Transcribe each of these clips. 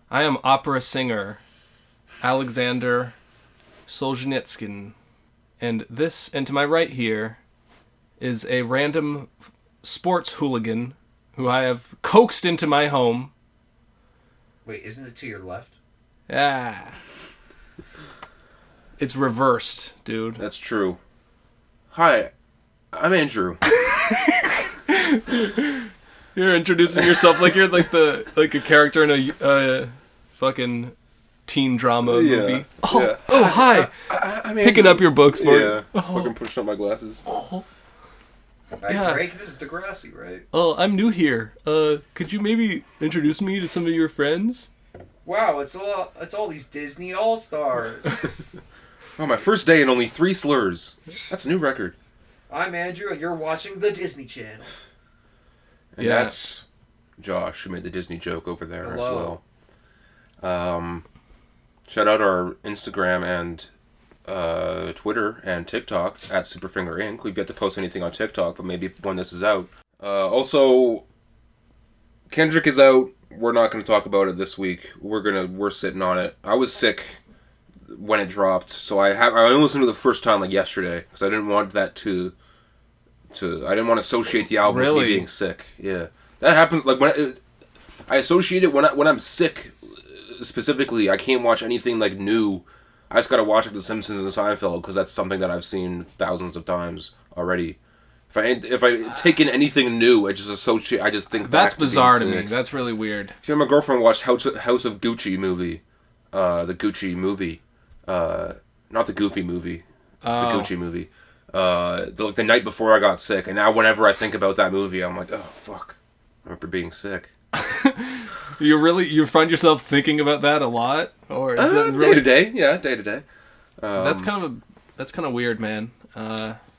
I am opera singer Alexander Solzhenitsyn. And to my right here is a random sports hooligan who I have coaxed into my home. Wait, isn't it to your left? Ah. It's reversed, dude. That's true. Hi, I'm Andrew. You're introducing yourself like you're like a character in a fucking teen drama movie. Hi. I'm Picking Andrew. up your books, Mark. Yeah, fucking pushing up my glasses. Drake, this is Degrassi, right? Oh, I'm new here. Could you maybe introduce me to some of your friends? Wow, it's all these Disney All-Stars. Oh, my first day and only 3 slurs. That's a new record. I'm Andrew, and you're watching the Disney Channel. And that's Josh, who made the Disney joke over there as well. Shout out our Instagram and Twitter and TikTok at Superfinger Inc. We've yet to post anything on TikTok, but maybe when this is out. Also, Kendrick is out. We're not going to talk about it this week. We're sitting on it. I was sick when it dropped, so I only listened to it the first time like yesterday because I didn't want that to I didn't want to associate the album with me being sick. Yeah, that happens. Like I associate it when I'm sick. Specifically, I can't watch anything like new. I just gotta watch like The Simpsons and Seinfeld because that's something that I've seen thousands of times already. If I take in anything new, I just think that's back bizarre to to being me. sick. That's really weird. My girlfriend watched House of Gucci movie, the Gucci movie, not the Goofy movie, the Gucci movie. The night before I got sick, and now whenever I think about that movie, I'm like, oh fuck, I remember being sick. You find yourself thinking about that a lot, or is that really... day to day? That's kind of weird, man.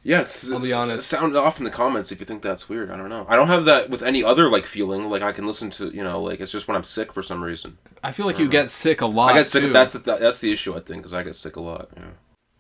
Yeah, I'll be honest. Sound off in the comments if you think that's weird. I don't know. I don't have that with any other like feeling. Like I can listen to it's just when I'm sick for some reason. I feel like you get sick a lot. I get sick. Too. That's the issue. I think because I get sick a lot. Yeah.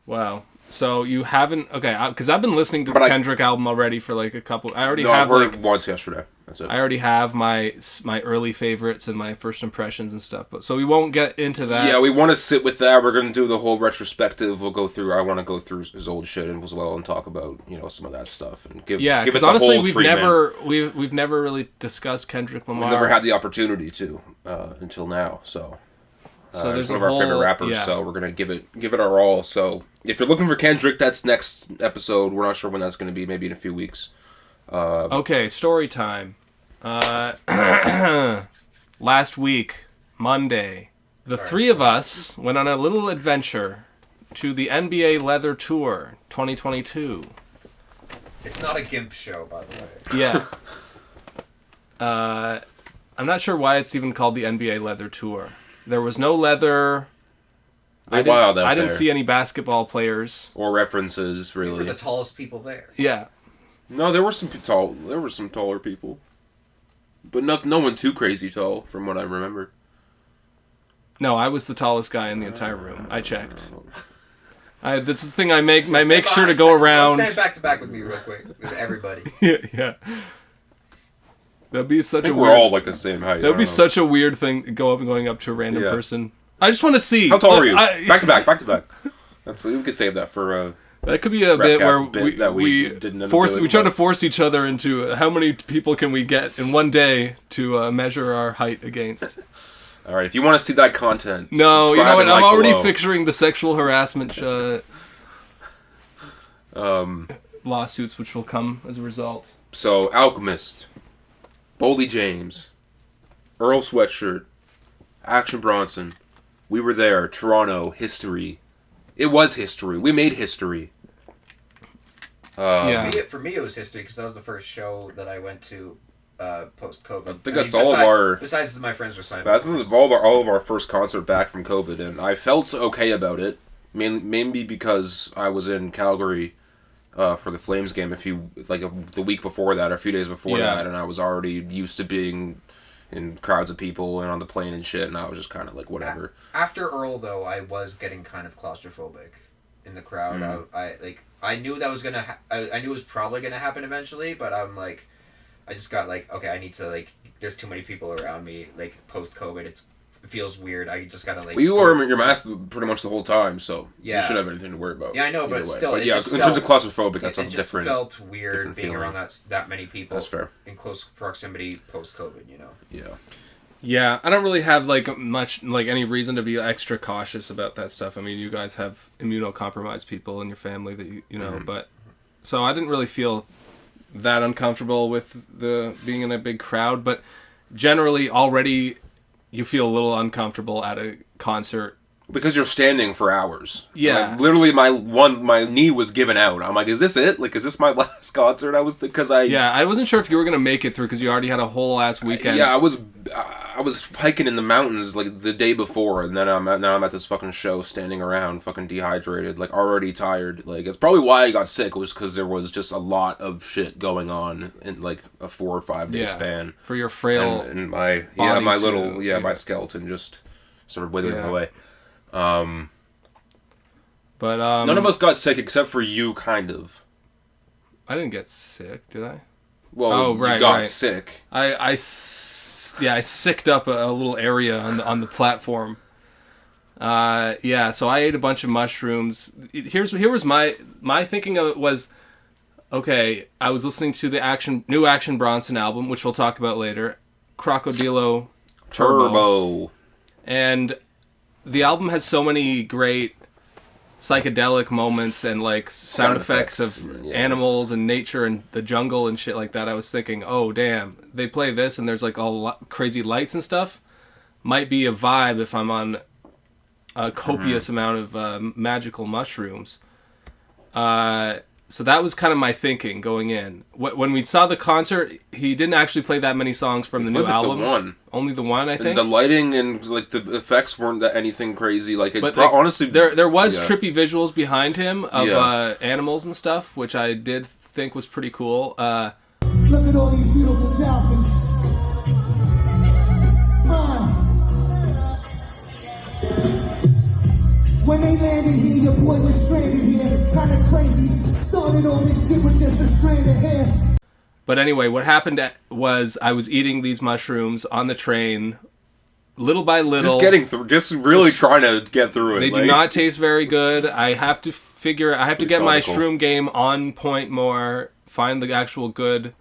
Wow. So you haven't because I've been listening to the Kendrick album already for like a couple. I heard it once yesterday. That's it. I already have my early favorites and my first impressions and stuff. But so we won't get into that. Yeah, we want to sit with that. We're gonna do the whole retrospective. I want to go through his old shit as well and talk about some of that stuff and give it because the honestly whole we've never really discussed Kendrick Lamar. We never had the opportunity to until now. So there's one of our favorite rappers. So we're gonna give it our all. So if you're looking for Kendrick, that's next episode. We're not sure when that's gonna be. Maybe in a few weeks. Okay, story time. Last week, Monday, the three of us went on a little adventure to the NBA Leather Tour 2022. It's not a GIMP show, by the way. Yeah. I'm not sure why it's even called the NBA Leather Tour. There was no leather. I didn't see any basketball players or references. Really, we were the tallest people there. Yeah. No, there were some taller people, but no one too crazy tall, from what I remember. No, I was the tallest guy in the entire room. I checked. That's the thing I make sure to go around. Stand back to back with me real quick with everybody. Yeah. That'd be such a weird... We're all like the same height. That'd be such a weird thing, going up to a random person. I just want to see. How tall are you? Back to back. That's we could save that for that could be a bit where we try to force each other into how many people can we get in one day to measure our height against. All right, if you want to see that content, no, you know what? I'm already picturing the sexual harassment lawsuits which will come as a result. So, Alchemist, Boldy James, Earl Sweatshirt, Action Bronson, we were there, Toronto, history. It was history. We made history. For me, it was history because that was the first show that I went to post-COVID. I think that's all of our... Besides my friends were signing. This is all of our first concert back from COVID, and I felt okay about it, mainly because I was in Calgary for the Flames game the week before that, or a few days before that, and I was already used to being in crowds of people and on the plane and shit, and I was just kind of like, whatever. After Earl, though, I was getting kind of claustrophobic in the crowd. I knew that was gonna. I knew it was probably gonna happen eventually, but I'm like, I just got like, okay, I need to there's too many people around me. Like post COVID, it's feels weird. I just gotta like. Well, you wore your mask pretty much the whole time, so Yeah. you should have anything to worry about. Yeah, I know, but still, But it yeah, just in terms of claustrophobic, that's it a just different. felt weird being feeling. around that many people. That's fair. In close proximity post COVID, Yeah. Yeah, I don't really have any reason to be extra cautious about that stuff. I mean, you guys have immunocompromised people in your family that you know, but so I didn't really feel that uncomfortable with the being in a big crowd, but generally already you feel a little uncomfortable at a concert Because you're standing for hours. Yeah. Like, literally, my knee was given out. I'm like, is this it? Like, is this my last concert? Yeah, I wasn't sure if you were gonna make it through because you already had a whole ass weekend. Yeah, I was hiking in the mountains like the day before, and then I'm at this fucking show, standing around, fucking dehydrated, like already tired. Like, it's probably why I got sick, was because there was just a lot of shit going on in like a 4 or 5 day span. For your frail and my my skeleton just sort of withering away. But none of us got sick except for you, kind of. I didn't get sick, did I? Well, you got sick. I sicked up a little area on the platform. So I ate a bunch of mushrooms. Here was my thinking of it was, okay, I was listening to the new Action Bronson album, which we'll talk about later, Crocodilo Turbo. And the album has so many great psychedelic moments and like sound effects of animals and nature and the jungle and shit like that. I was thinking, oh damn, they play this and there's like all crazy lights and stuff. Might be a vibe if I'm on a copious amount of magical mushrooms. So that was kind of my thinking going in. When we saw the concert, he didn't actually play that many songs from the new album. Only the one, I think. And the lighting and like the effects weren't that anything crazy. Like, honestly, there was trippy visuals behind him of animals and stuff, which I did think was pretty cool. Look at all these beautiful dolphins. When they landed here, your boy was stranded here. Kinda crazy. Started all this shit with just a strand of hair. But anyway, what happened was I was eating these mushrooms on the train, little by little. Just getting through, trying to get through it. They do not taste very good. I have to get my shroom game on point more, find the actual good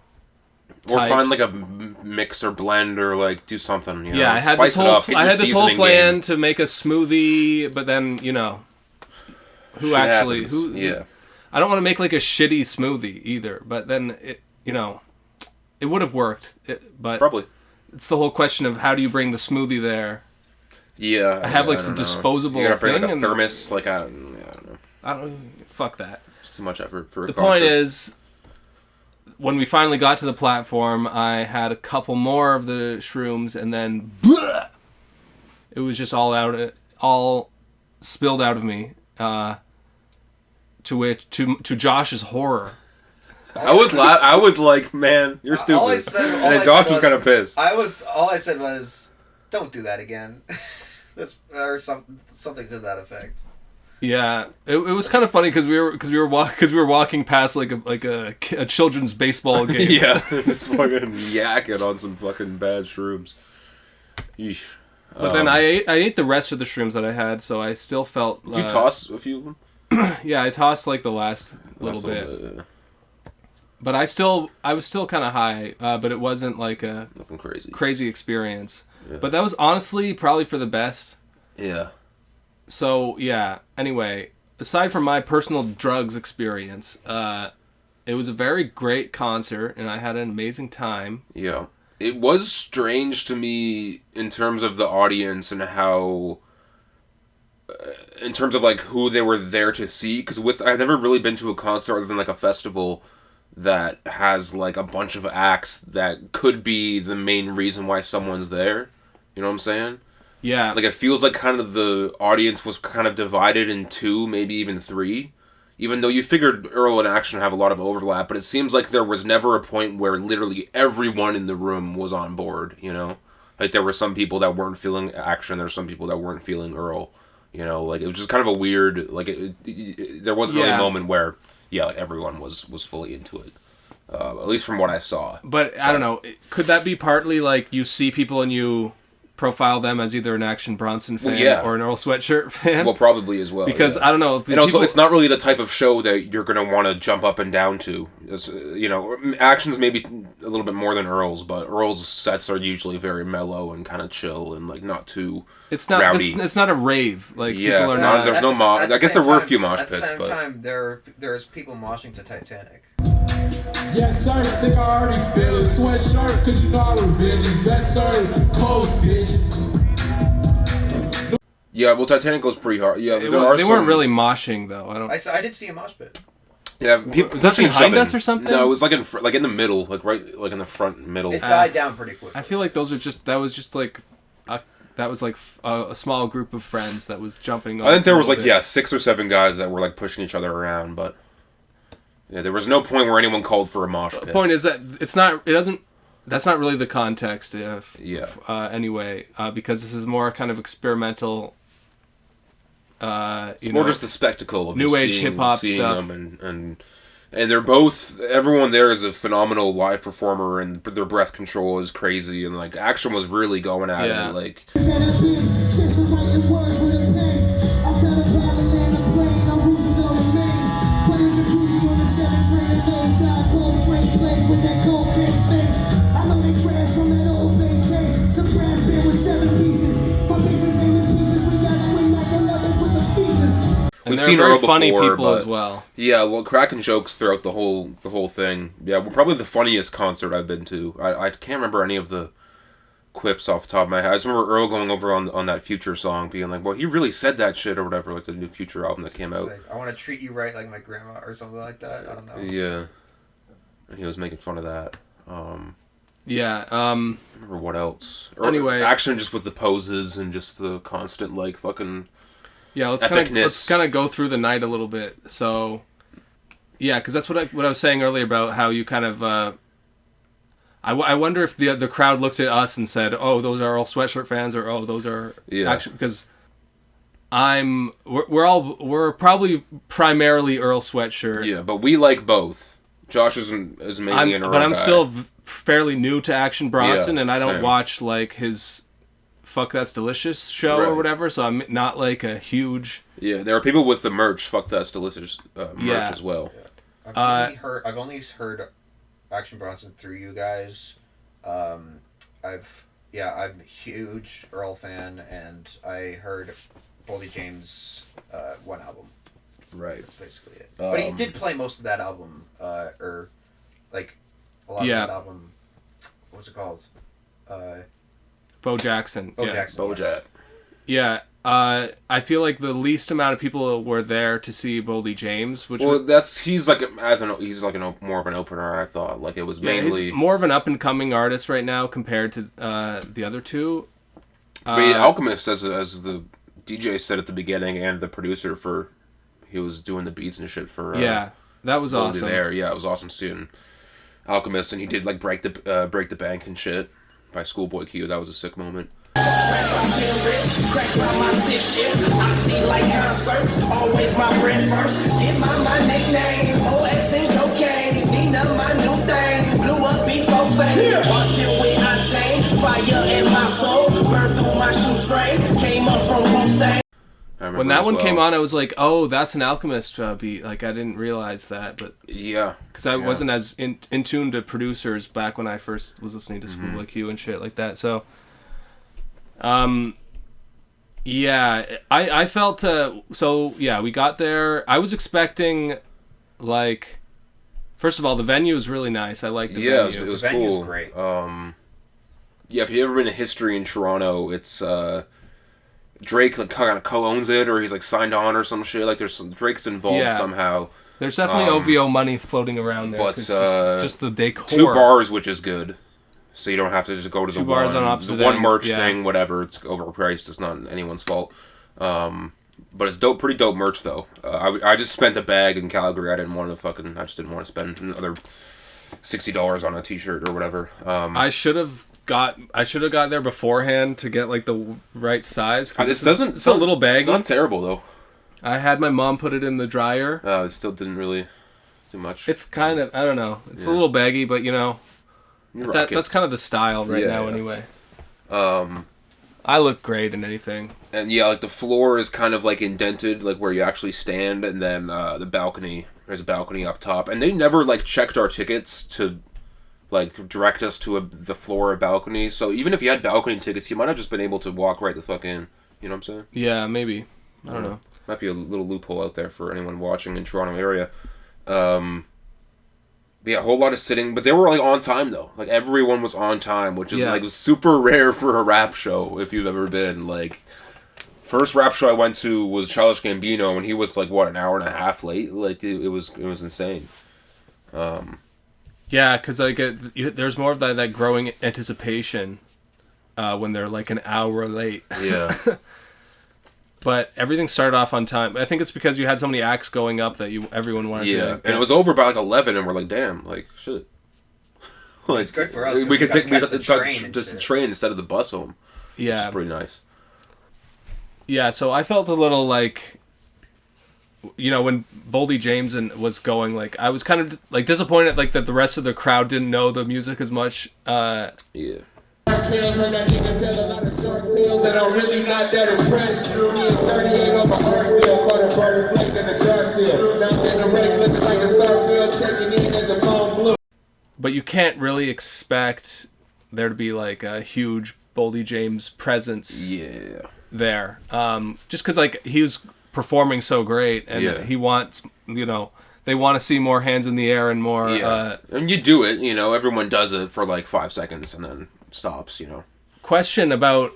Or types. find like a mix or blend or like do something. Yeah, I had this whole plan to make a smoothie, but then I don't want to make like a shitty smoothie either. But then it would have worked. But probably it's the whole question of how do you bring the smoothie there. Yeah, I have some disposable. You gotta bring thing like a thermos. Like I don't know. Fuck that. It's too much effort for. The point is, when we finally got to the platform, I had a couple more of the shrooms, and then it was just all spilled out of me. To Josh's horror. I was like, man, you're stupid. Josh was kind of pissed. All I said was, don't do that again. Or something to that effect. Yeah, it was kind of funny because we were walking past like a children's baseball game. Yeah, it's fucking yakking on some fucking bad shrooms. Yeesh. But then I ate the rest of the shrooms that I had, so I still felt. Did you toss a few of them? Yeah, I tossed like the last little bit. But I was still kind of high, but it wasn't like a nothing crazy experience. Yeah. But that was honestly probably for the best. Yeah. So yeah. Anyway, aside from my personal drugs experience, it was a very great concert, and I had an amazing time. Yeah. It was strange to me in terms of the audience and how, in terms of like who they were there to see, because I've never really been to a concert other than like a festival that has like a bunch of acts that could be the main reason why someone's there. You know what I'm saying? Yeah. Like, it feels like kind of the audience was kind of divided in 2, maybe even 3. Even though you figured Earl and Action have a lot of overlap, but it seems like there was never a point where literally everyone in the room was on board, you know? Like, there were some people that weren't feeling Action, there were some people that weren't feeling Earl, you know? Like, it was just kind of a weird, like, there wasn't really a moment where, like, everyone was fully into it. At least from what I saw. But, I don't know, could that be partly, like, you see people and you profile them as either an Action Bronson fan yeah. or an Earl Sweatshirt fan. Well, probably as well. Because, yeah. I don't know. If and also, it's not really the type of show that you're going to want to jump up and down to. It's, you know, Action's maybe a little bit more than Earl's, but Earl's sets are usually very mellow and kind of chill and, like, not too rowdy. It's not a rave. Like, yeah, people are not... there's no mosh. I guess there were a few mosh pits, At the but... same time, there's people moshing to Titanic. Yes, sir. Think I already feel it. Sweatshirt, cause you know our revenge is best served. Cold bitch. Yeah, well, Titanic goes pretty hard. Yeah, They weren't really moshing, though. I did see a mosh pit. Yeah, people was that behind us or something? No, it was like in the middle, like right, like in the front middle. It died down pretty quickly. I feel like that was like a small group of friends that was jumping on. I think there was 6 or 7 guys that were like pushing each other around, but yeah, there was no point where anyone called for a mosh pit. The point is that that's not really the context anyway, because this is more kind of experimental. It's more just the spectacle of new age hip hop stuff, and they're both. Everyone there is a phenomenal live performer, and their breath control is crazy, and like Action was really going at it, like. And We've they're seen very Earl funny before, people as well. Yeah, well, cracking jokes throughout the whole thing. Yeah, well, probably the funniest concert I've been to. I can't remember any of the quips off the top of my head. I just remember Earl going over on that Future song, being like, "Well, he really said that shit" or whatever, like the new Future album that came out. Like, I want to treat you right like my grandma or something like that. I don't know. Yeah, and he was making fun of that. Yeah. I don't remember what else. Anyway, Action just with the poses and just the constant like fucking. Yeah, let's kind of go through the night a little bit. So, yeah, because that's what I was saying earlier about how you kind of. I wonder if the crowd looked at us and said, "Oh, those are all Sweatshirt fans," or "Oh, those are Action," because we're probably primarily Earl Sweatshirt. Yeah, but we like both. Josh is mainly an Earl but I'm guy. still fairly new to Action Bronson, Yeah, and I don't same. watch like his Fuck That's Delicious show or Right. whatever, so I'm not like a huge... Yeah, there are people with the merch, Fuck That's Delicious merch as well. Yeah. I've only heard Action Bronson through you guys. I'm a huge Earl fan, and I heard Boldy James' one album. Right. That's basically it. But he did play most of that album, or like a lot of that album. What's it called? Bo Jackson. Bojack. Yeah. I feel like the least amount of people were there to see Boldy James, which Well, he's like more of an opener. I thought like it was mainly he's more of an up and coming artist right now compared to the other two. Alchemist, as the DJ said at the beginning, and the producer he was doing the beats and shit for that was Boldy awesome. There, yeah, it was awesome seeing Alchemist, and he did like break the bank and shit by Schoolboy Q. That was a sick moment. Crack my stick shit. I see like concerts. Always my bread first. Get my nickname. OX and cocaine. Nina my new thing. Blew up before fame. One filled with octane. Fire in my soul. Burned through my shoestring. Came up from Wu-Stang. When that one came on, I was like, "Oh, that's an Alchemist beat." Like I didn't realize that, but because I wasn't as in tune to producers back when I first was listening to Schoolboy Q and shit like that. So, I felt we got there. I was expecting, like, first of all, the venue is really nice. I like the venue. It was The venue's cool. great. If you've ever been to History in Toronto, it's Drake like kind of co-owns it, or he's like signed on or some shit. Like Drake's involved somehow. There's definitely OVO money floating around there. But just the decor. 2 bars, which is good. So you don't have to just go to the 2 bars one, on opposite the one end, merch yeah. thing, whatever. It's overpriced. It's not anyone's fault. But it's dope, pretty dope merch though. I just spent a bag in Calgary. I just didn't want to spend another $60 on a T-shirt or whatever. I should have got there beforehand to get like the right size. It's a little baggy. It's not terrible though. I had my mom put it in the dryer. It still didn't really do much. It's kind of, I don't know. It's a little baggy, but you know, that's kind of the style right now anyway. I look great in anything. And yeah, like the floor is kind of like indented, like where you actually stand, and then the balcony, there's a balcony up top. And they never like checked our tickets to like direct us to the floor or balcony. So even if you had balcony tickets, you might have just been able to walk right the fuck in. You know what I'm saying? Yeah, maybe. I don't know. Might be a little loophole out there for anyone watching in Toronto area. Yeah, a whole lot of sitting, but they were like on time though. Like everyone was on time, which is like super rare for a rap show if you've ever been. Like first rap show I went to was Childish Gambino, and he was like what, an hour and a half late. Like it was insane. Yeah, because like there's more of that growing anticipation when they're like an hour late. Yeah. But everything started off on time. I think it's because you had so many acts going up that everyone wanted to. Yeah, and it was over by like 11, and we're like, damn, like shit. Like, it's good for us. We could take the the train instead of the bus home. Yeah, which is pretty nice. Yeah, so I felt a little like, you know, when Boldy James was going, like I was kind of like disappointed, like that the rest of the crowd didn't know the music as much. Yeah. Heard that nigga tell a lot of short tales, and I'm really not that impressed. Me and 38 on my arm still, caught a bird flake in the jar seal. Now I'm in the rake looking like a Starfield, checking in at the phone blue. But you can't really expect there to be like a huge Boldy James presence there. Just because like he was performing so great, and he wants, you know, they want to see more hands in the air and more. And you do it, you know, everyone does it for like 5 seconds and then stops, you know. Question about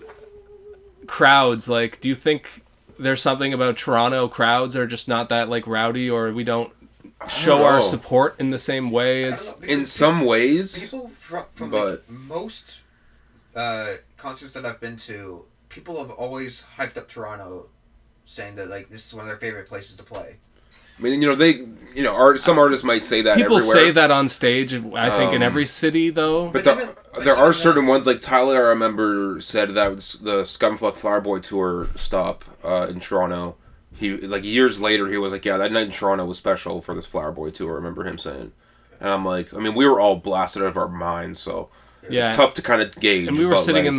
crowds, like do you think there's something about Toronto crowds are just not that like rowdy, or we don't show our support in the same way as in some ways? People from but... like, most concerts that I've been to, people have always hyped up Toronto, saying that like this is one of their favorite places to play. I mean, you know, some artists might say that people everywhere. say that on stage, I think, in every city, though. But there are certain ones, like Tyler, I remember, said that the Scumfuck Flower Boy tour stop in Toronto. He, like, years later, he was like, yeah, that night in Toronto was special for this Flower Boy tour, I remember him saying. And I'm like, I mean, we were all blasted out of our minds, so... Yeah, it's tough to kind of gauge. And we were sitting in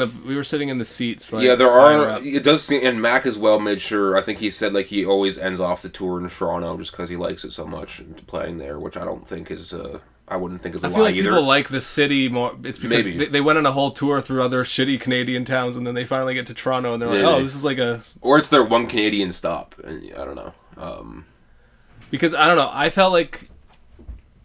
the seats. Like, yeah, there are. It does seem, and Mac as well made sure. I think he said like he always ends off the tour in Toronto just because he likes it so much and playing there, which I don't think is. I wouldn't think is a lie either. I feel like people like the city more. It's because they went on a whole tour through other shitty Canadian towns, and then they finally get to Toronto, and they're like, "Oh, this is like a." Or it's their one Canadian stop, and I don't know. Because I don't know, I felt like,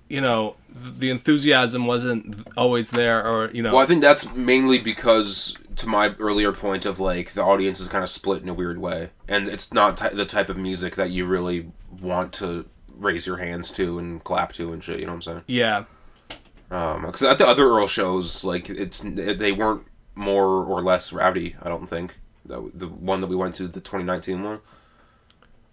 you know, the enthusiasm wasn't always there, or, you know... Well, I think that's mainly because, to my earlier point of, like, the audience is kind of split in a weird way. And it's not the type of music that you really want to raise your hands to and clap to and shit, you know what I'm saying? Yeah. Because at the other Earl shows, like, they weren't more or less rowdy, I don't think. The one that we went to, the 2019 one.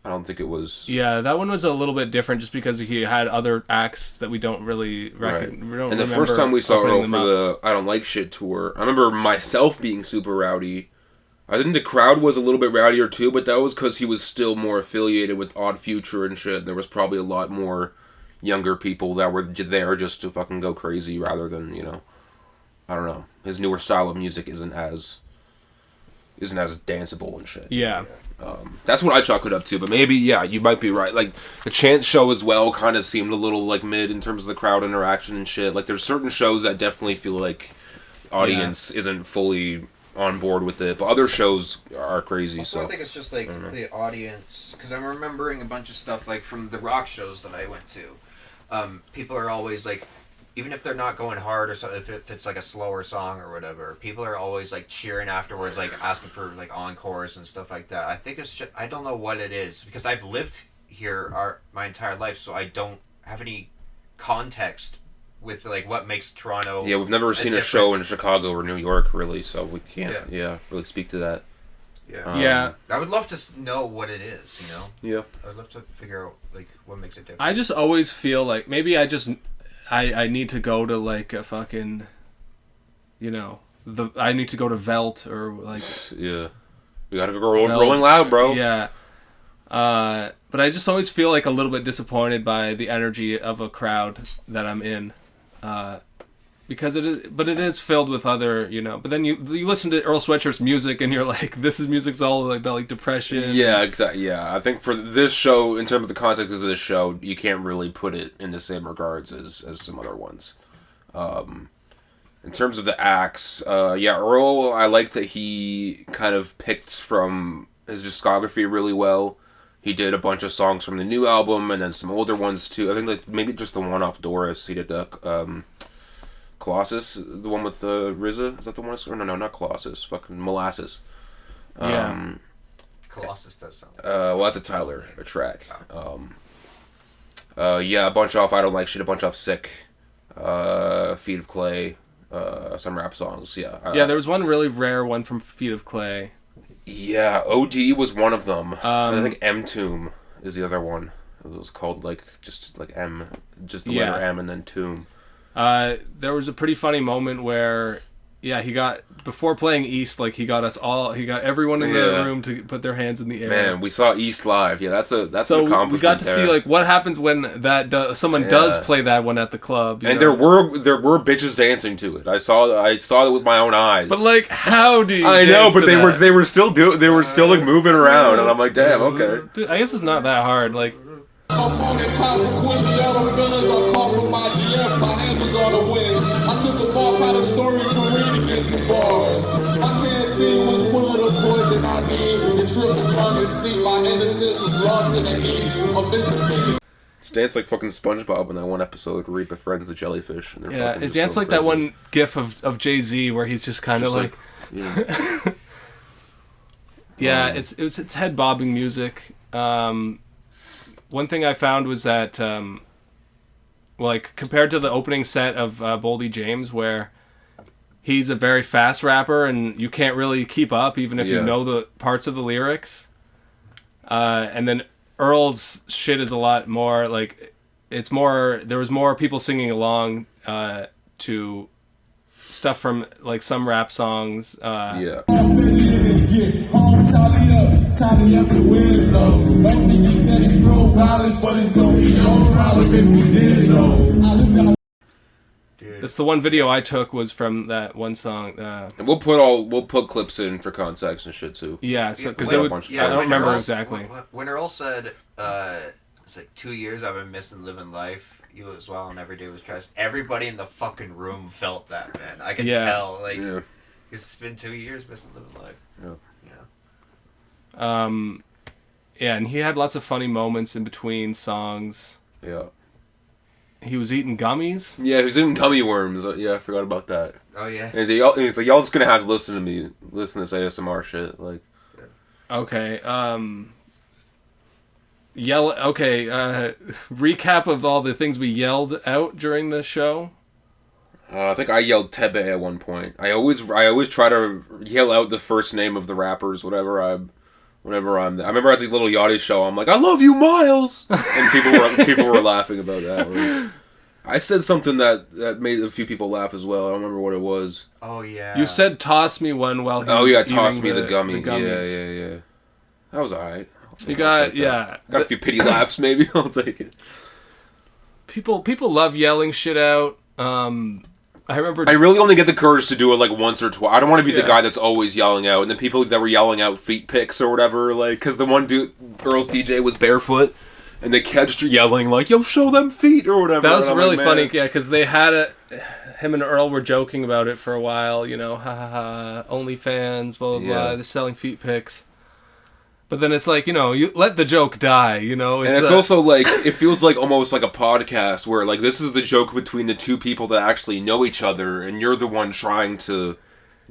I don't think it was... Yeah, that one was a little bit different just because he had other acts that we don't really recognize. Right. And the first time we saw Earl for the I Don't Like Shit tour, I remember myself being super rowdy. I think the crowd was a little bit rowdier too, but that was because he was still more affiliated with Odd Future and shit. There was probably a lot more younger people that were there just to fucking go crazy rather than, you know... I don't know. His newer style of music isn't as danceable and shit. Yeah. That's what I chalk it up to, but maybe, yeah, you might be right. Like, the Chance show as well kind of seemed a little, like, mid in terms of the crowd interaction and shit. Like, there's certain shows that definitely feel like audience isn't fully on board with it, but other shows are crazy, also, so... I think it's just, like, the audience, because I'm remembering a bunch of stuff, like, from the rock shows that I went to. People are always, like, even if they're not going hard or something, if it's like a slower song or whatever, people are always like cheering afterwards, like asking for like encores and stuff like that. I think it's just, I don't know what it is, because I've lived here my entire life, so I don't have any context with like what makes Toronto. Yeah, we've never seen a show in Chicago or New York really, so we can't really speak to that. Yeah. I would love to know what it is, you know? Yeah. I would love to figure out like what makes it different. I just always feel like maybe I need to go to like a fucking, you know, I need to go to Velt or like... Yeah. You gotta go Rolling Loud, bro. Yeah. But I just always feel like a little bit disappointed by the energy of a crowd that I'm in. because it is filled with other, but then you listen to Earl Sweatshirt's music and you're like, this is music's all about like depression. Yeah, exactly. Yeah, I think for this show, in terms of the context of this show, you can't really put it in the same regards as some other ones. In terms of the acts, Earl, I like that he kind of picked from his discography really well. He did a bunch of songs from the new album and then some older ones too. I think like maybe just the one off Doris. He did Colossus, the one with RZA. Is that the one? Or no, not Colossus. Fucking Molasses. Colossus does something. Well, that's a Tyler, a track. A bunch off I Don't Like Shit, a bunch off Sick, Feet of Clay, some rap songs. There was one really rare one from Feet of Clay. Yeah, OD was one of them. I think M Tomb is the other one. It was called just M, just the letter M and then Tomb. There was a pretty funny moment where, he got, before playing East, he got everyone in the room to put their hands in the air. Man, we saw East live. Yeah, that's an accomplishment. We got to see what happens when someone does play that one at the club. And there were bitches dancing to it. I saw it with my own eyes. But how do you? I know, but they were still moving around, and I'm like, damn, okay. Dude, I guess it's not that hard. My phone and consequently all the feelings I caught from my GF, my hands was on the wings. I took them off, had a story careen against the bars. My canteen was full of the poison I need. The trip was long and steep, my innocence was lost in the heat of Mr. Big. It's danced like fucking SpongeBob in that one episode where he befriends the jellyfish. And it danced like that one gif of Jay-Z where he's just kind of like... it's head-bobbing music. One thing I found was that, compared to the opening set of Boldy James, where he's a very fast rapper and you can't really keep up, even if you know the parts of the lyrics. And then Earl's shit is a lot more, there was more people singing along to stuff from, some rap songs. Tally up the wins, though. Don't think he said it pro violence, but it's gonna be your problem if we did, though. That's the one video I took was from that one song. And we'll put clips in for context and shit too. Yeah, so because I don't remember exactly. When Earl said, "It's 2 years I've been missing living life. You as well, and every day was trash." Everybody in the fucking room felt that, man. I can tell. It's been 2 years missing living life. Yeah. And he had lots of funny moments in between songs. Yeah. He was eating gummies. Yeah, he was eating gummy worms. I forgot about that. Oh yeah. And he's like, y'all just gonna have to listen to this ASMR shit. Okay. Recap of all the things we yelled out during the show. I think I yelled Tebe at one point. I always try to yell out the first name of the rappers whenever I'm there. I remember at the Little Yachty show, I'm like, "I love you, Miles," and people were laughing about that. I said something that made a few people laugh as well. I don't remember what it was. Oh yeah. You said "toss me one" while he was toss me the gummies. Yeah. That was alright. Got a few pity laps, maybe. I'll take it. People love yelling shit out. I remember. I really only get the courage to do it once or twice. I don't want to be the guy that's always yelling out. And the people that were yelling out feet pics or whatever, because the one dude, Earl's DJ, was barefoot, and they kept yelling "Yo, show them feet" or whatever. That was really funny, because they had him and Earl were joking about it for a while. Ha ha ha, OnlyFans, blah blah blah. They're selling feet pics. But then it's you let the joke die, and it's also it feels almost like a podcast where this is the joke between the two people that actually know each other, and you're the one trying to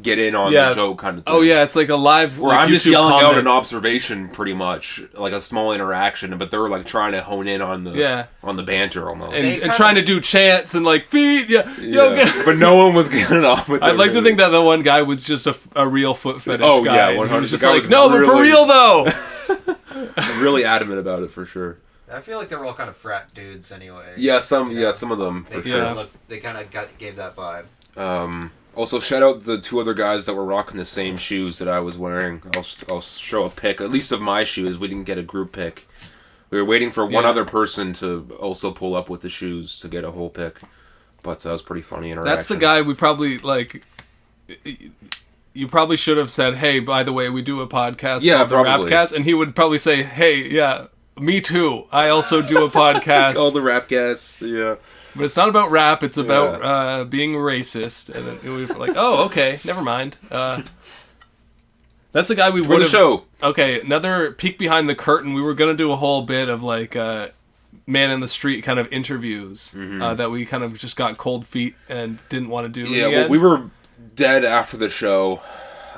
get in on the joke kind of thing. Oh yeah, it's like a live where I'm YouTube just yelling comment. out an observation pretty much, a small interaction, but they're trying to hone in on the banter almost. And trying to do chants and feet, but no one was getting off with it. I'd like to think that the one guy was just a real foot fetish guy. Yeah, 100%. He was just no, but for real though. Really adamant about it for sure. I feel like they're all kind of frat dudes anyway. Yeah, some of them for sure. They kind of gave that vibe. Also, shout out the two other guys that were rocking the same shoes that I was wearing. I'll show a pic, at least of my shoes. We didn't get a group pic. We were waiting for one other person to also pull up with the shoes to get a whole pic. But that was pretty funny interaction. That's the guy we probably, like... You probably should have said, hey, by the way, we do a podcast called the Rapcast, and he would probably say, hey, yeah, me too. I also do a podcast. All the Rapcast, yeah. But it's not about rap, it's about being racist. And then we were like, oh, okay, never mind. That's the guy we would have... show. Okay, another peek behind the curtain. We were going to do a whole bit of, like, man in the street kind of interviews that we kind of just got cold feet and didn't want to do again. Well, we were dead after the show.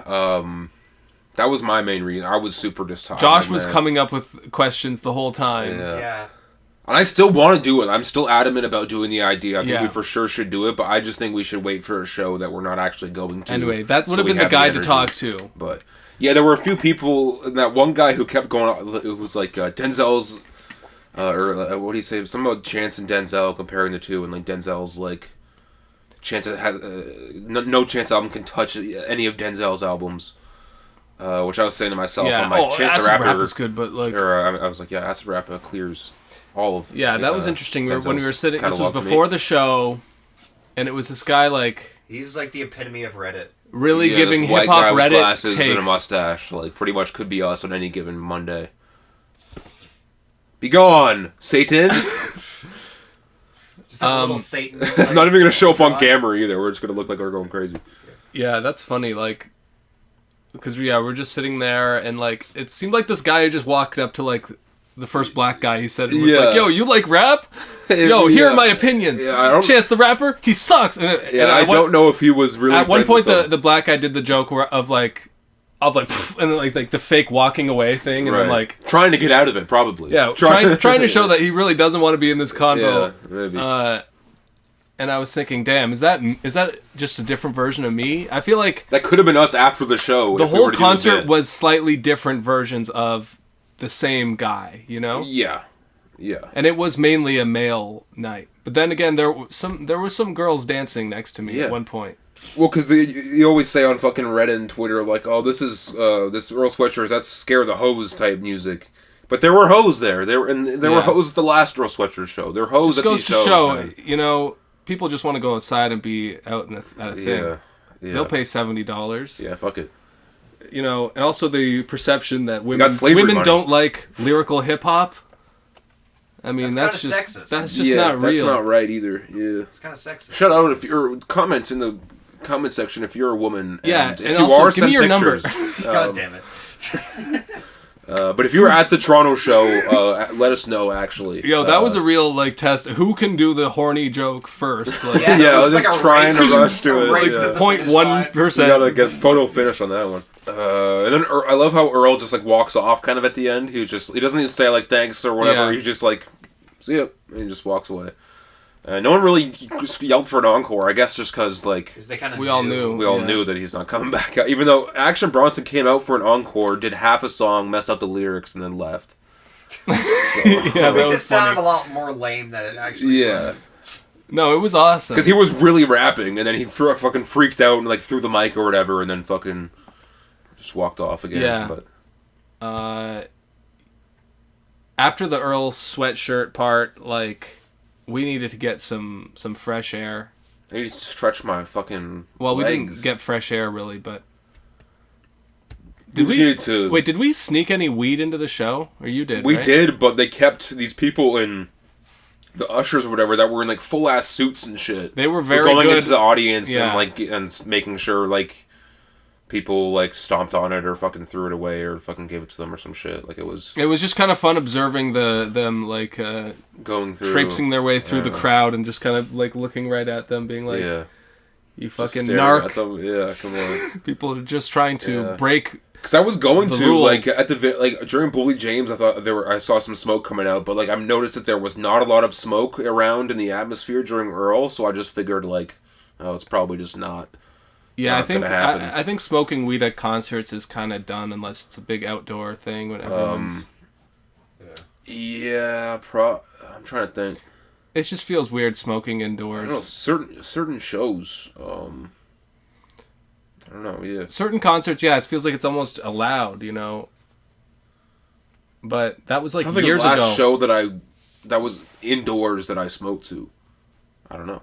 That was my main reason. I was super just tired. Josh was coming up with questions the whole time. Yeah. And I still want to do it. I'm still adamant about doing the idea. I think we for sure should do it, but I just think we should wait for a show that we're not actually going to. Anyway, that would have been the guy to talk to. But yeah, there were a few people. And that one guy who kept going on, it was like Denzel's, what do you say? Something about Chance and Denzel, comparing the two, and like Denzel's like, Chance has no Chance album can touch any of Denzel's albums. Which I was saying to myself, I'm like, Chance the Rapper is good, but like, I was like, yeah, Acid Rap clears all of. Yeah, that was interesting. When we were sitting, this was before the show, and it was this guy like. He's like the epitome of Reddit. Really giving hip hop Reddit glasses takes. And a mustache, like pretty much could be us on any given Monday. Be gone, Satan. Just a little Satan. It's not even gonna show up on camera either. We're just gonna look like we're going crazy. Yeah, that's funny. Like, because we're just sitting there, and like it seemed like this guy just walked up to like the first black guy. He said, "Was like, yo, you like rap? Yo, here are my opinions. Chance the Rapper, he sucks." And I don't know if he was really. At one point, the black guy did the joke of like, and then like the fake walking away thing, and then like trying to get out of it, probably. Yeah, trying to show that he really doesn't want to be in this convo. Yeah, maybe. And I was thinking, damn, is that just a different version of me? I feel like that could have been us after the show. The whole concert was slightly different versions of the same guy, you know? Yeah. And it was mainly a male night. But then again, there were some girls dancing next to me at one point. Well, because you always say on fucking Reddit and Twitter, like, oh, this is this Earl Sweatshirt, that's Scare the Hose type music. But there were hoes there. There were hoes at the last Earl Sweatshirt show. There were hoes at these shows. Just goes to show, you know, people just want to go outside and be out at a thing. Yeah. They'll pay $70. Yeah, fuck it. You know, and also the perception that women don't like lyrical hip hop. I mean, that's just sexist. That's just not real. That's not right either. Yeah, it's kind of sexist. Shout out if you're comments in the comment section if you're a woman. Yeah, and if you also, give me your number. God damn it. But if you were at the Toronto show, let us know, actually. Yo, that was a real, like, test. Who can do the horny joke first? Like, I was just trying to rush to it. Raise the 0.1%. You gotta get photo finish on that one. And then I love how Earl just, like, walks off kind of at the end. He doesn't even say, like, thanks or whatever. He just, like, see ya, and he just walks away. No one really yelled for an encore, I guess just because, like... We all knew that he's not coming back out. Even though Action Bronson came out for an encore, did half a song, messed up the lyrics, and then left. Yeah, that was just sounded a lot more lame than it actually was. No, it was awesome. Because he was really rapping, and then he fucking freaked out and, like, threw the mic or whatever, and then fucking just walked off again. Yeah. But... after the Earl Sweatshirt part, like... We needed to get some fresh air. I need to stretch my fucking Well, legs. We didn't get fresh air, really, but... Did we sneak any weed into the show? Or you did, We right? did, but they kept these people in... The ushers or whatever that were in, like, full-ass suits and shit. They were very going good. Into the audience Yeah. and, like, and making sure, like... People, like, stomped on it or fucking threw it away or fucking gave it to them or some shit. Like, it was just kind of fun observing them, like, going through... traipsing their way through the crowd and just kind of, like, looking right at them, being like, you fucking narc. Yeah, come on. People are just trying to break... Because I was going to, rules. like, during Bully James, I saw some smoke coming out, but, like, I've noticed that there was not a lot of smoke around in the atmosphere during Earl, so I just figured, like, oh, it's probably just not... Yeah, I think smoking weed at concerts is kind of done unless it's a big outdoor thing when everyone's... I'm trying to think. It just feels weird smoking indoors. I don't know, certain shows, I don't know, yeah. Certain concerts, it feels like it's almost allowed, you know? But that was like years ago. Last show that was indoors that I smoked to. I don't know.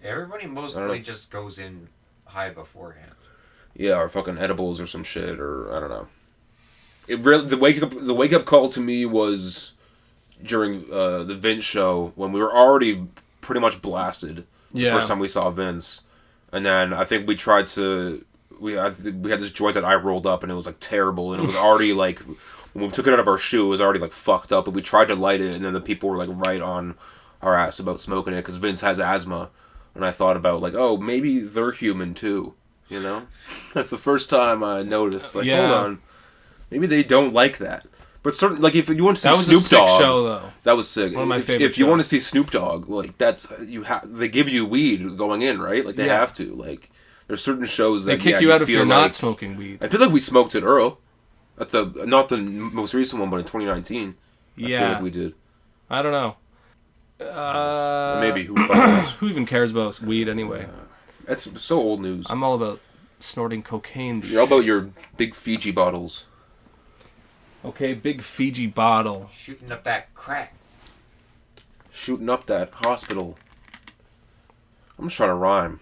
Everybody mostly just goes in high beforehand. Yeah, or fucking edibles or some shit, or I don't know. It really the wake up call to me was during the Vince show when we were already pretty much blasted the first time we saw Vince, and then I think we tried to we had this joint that I rolled up and it was like terrible, and it was already like when we took it out of our shoe it was already like fucked up, and we tried to light it, and then the people were like right on our ass about smoking it because Vince has asthma, and I thought about like, oh, maybe they're human too, you know? That's the first time I noticed like, hold on, maybe they don't like that. But certain, like, if you want to see Snoop Dogg, sick show though. That was sick. One of my favorite. If you want to see Snoop Dogg, like that's they give you weed going in, right? Like they have to. Like there's certain shows that they kick you out if you're not smoking weed. I feel like we smoked it Earl at the not the most recent one, but in 2019. I feel like we did. I don't know. Maybe who even cares about weed anyway? That's so old news. I'm all about snorting cocaine. You're all about your big Fiji bottles. Okay, big Fiji bottle. Shooting up that crack. Shooting up that hospital. I'm just trying to rhyme.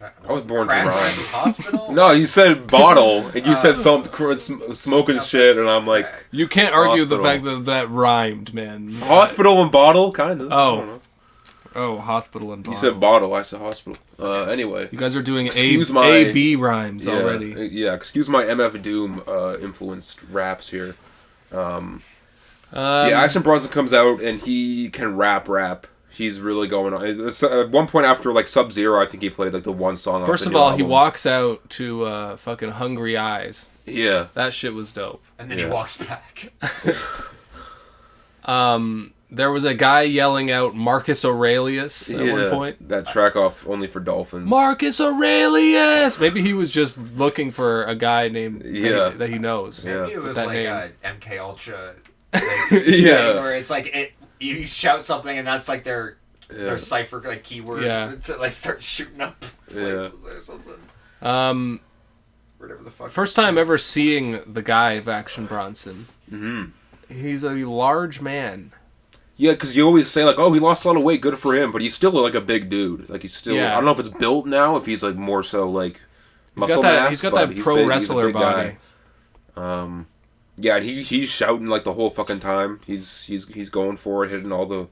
I was born to rhyme. Hospital? No, you said bottle, and you said smoking shit, and I'm like... You can't argue the fact that that rhymed, man. Hospital and bottle? Kind of. Oh, hospital and bottle. You said bottle, I said hospital. Anyway. You guys are doing A-B rhymes already. Yeah, excuse my MF Doom influenced raps here. Action Bronson comes out, and he can rap. He's really going on. At one point after, like, Sub-Zero, I think he played, like, the one song First of all, he walks out to fucking Hungry Eyes. Yeah. That shit was dope. And then he walks back. There was a guy yelling out Marcus Aurelius at one point. That track off Only for Dolphins. Marcus Aurelius! Maybe he was just looking for a guy named that he knows. Maybe it was like a MK Ultra where it's like you shout something and that's like their cipher like keyword to like start shooting up places or something. Whatever the fuck. First time ever seeing the guy of Action Bronson. Mm-hmm. He's a large man. Yeah, because you always say, like, oh, he lost a lot of weight, good for him, but he's still, like, a big dude. Like, he's still... I don't know if it's built now, if he's, like, more so, like, muscle mass. He's got that pro wrestler body. Yeah, and he's shouting, like, the whole fucking time. He's going for it, hitting all the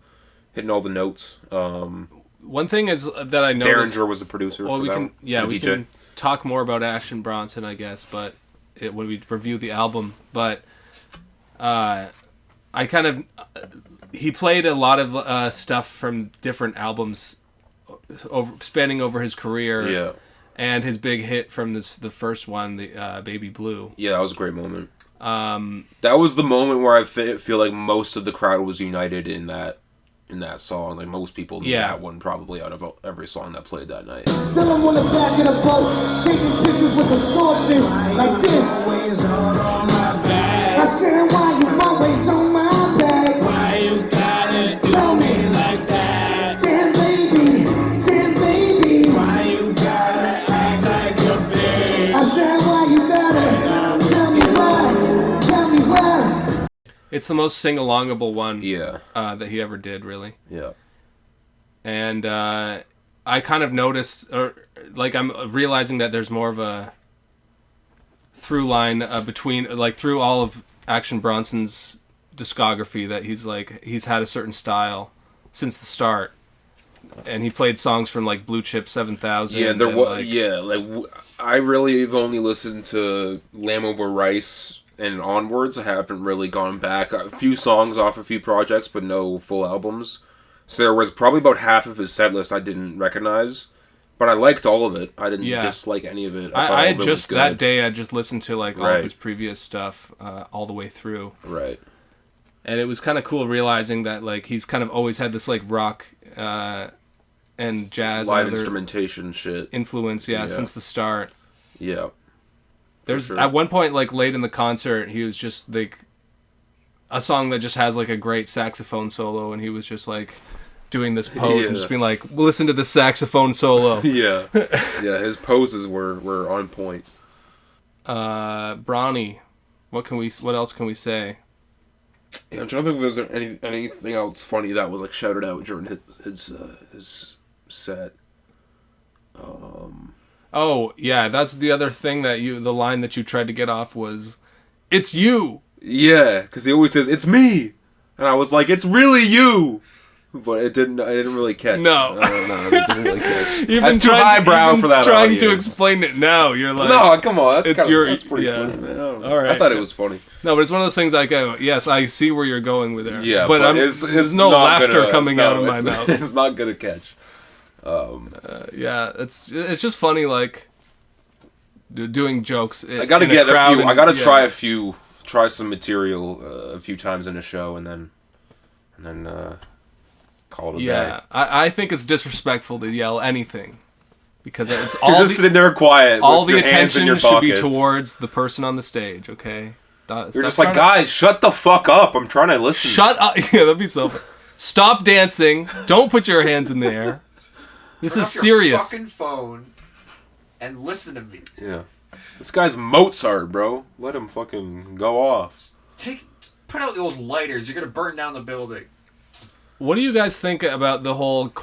notes. One thing is that I noticed... Derringer was the producer for that one. Yeah, we can talk more about Action Bronson, I guess, but when we review the album. But I kind of... He played a lot of stuff from different albums spanning over his career. Yeah. And his big hit from the first one, the Baby Blue. Yeah, that was a great moment. That was the moment where I feel like most of the crowd was united in that song. Like most people knew that one probably out of every song that played that night. Still I'm on the back of the boat, taking pictures with the swordfish like this. I said, why you always on my back? Why you gotta tell me like that? Damn baby, why you gotta act like you're big? I said, why you gotta tell me why? It's the most sing-alongable one that he ever did, really. Yeah. And I kind of noticed, or like I'm realizing that there's more of a through line between, like through all of Action Bronson's discography, that he's had a certain style since the start, and he played songs from like Blue Chip 7000. Yeah, there was I really have only listened to Lamb Over Rice and onwards. I haven't really gone back. A few songs off a few projects, but no full albums. So there was probably about half of his set list I didn't recognize. But I liked all of it. I didn't dislike any of it. I just, that day, I just listened to like all of his previous stuff all the way through. Right. And it was kind of cool realizing that like he's kind of always had this like rock and jazz live and instrumentation shit influence, since the start. Yeah. There's at one point, like late in the concert, he was just like a song that just has like a great saxophone solo, and he was just like doing this pose and just being like, well, listen to this saxophone solo. Yeah, his poses were on point. Bronny, what else can we say? Yeah, I'm trying to think if there's anything else funny that was like shouted out during his set. Oh, yeah, that's the other thing the line that you tried to get off was, "It's you!" Yeah, because he always says, "It's me!" And I was like, "It's really you!" But I didn't really catch. No. It didn't really catch. You've That's been too highbrow for that trying to audience. explain it now. You're like... No, come on. That's pretty yeah. funny, man. I don't know. All right. I thought it was funny. No, but it's one of those things like, yes, I see where you're going with there. Yeah, but it's there's no not laughter gonna- coming no, out of my it's- mouth. It's not gonna catch. Yeah, it's just funny, like, doing jokes. I gotta get a few. I gotta try some material a few times in a show, and then call it a day. Yeah, I think it's disrespectful to yell anything, because it's You're all just sitting there quiet. all with the your hands in attention your should be pockets. towards the person on the stage. Okay, You're just like, guys, shut the fuck up. I'm trying to listen. shut up. Yeah, that'd be so. Stop dancing. Don't put your hands in the air. This Turn is off your serious. fucking phone and listen to me. Yeah. This guy's Mozart, bro. Let him fucking go off. Put out those lighters. You're gonna burn down the building. What do you guys think about the whole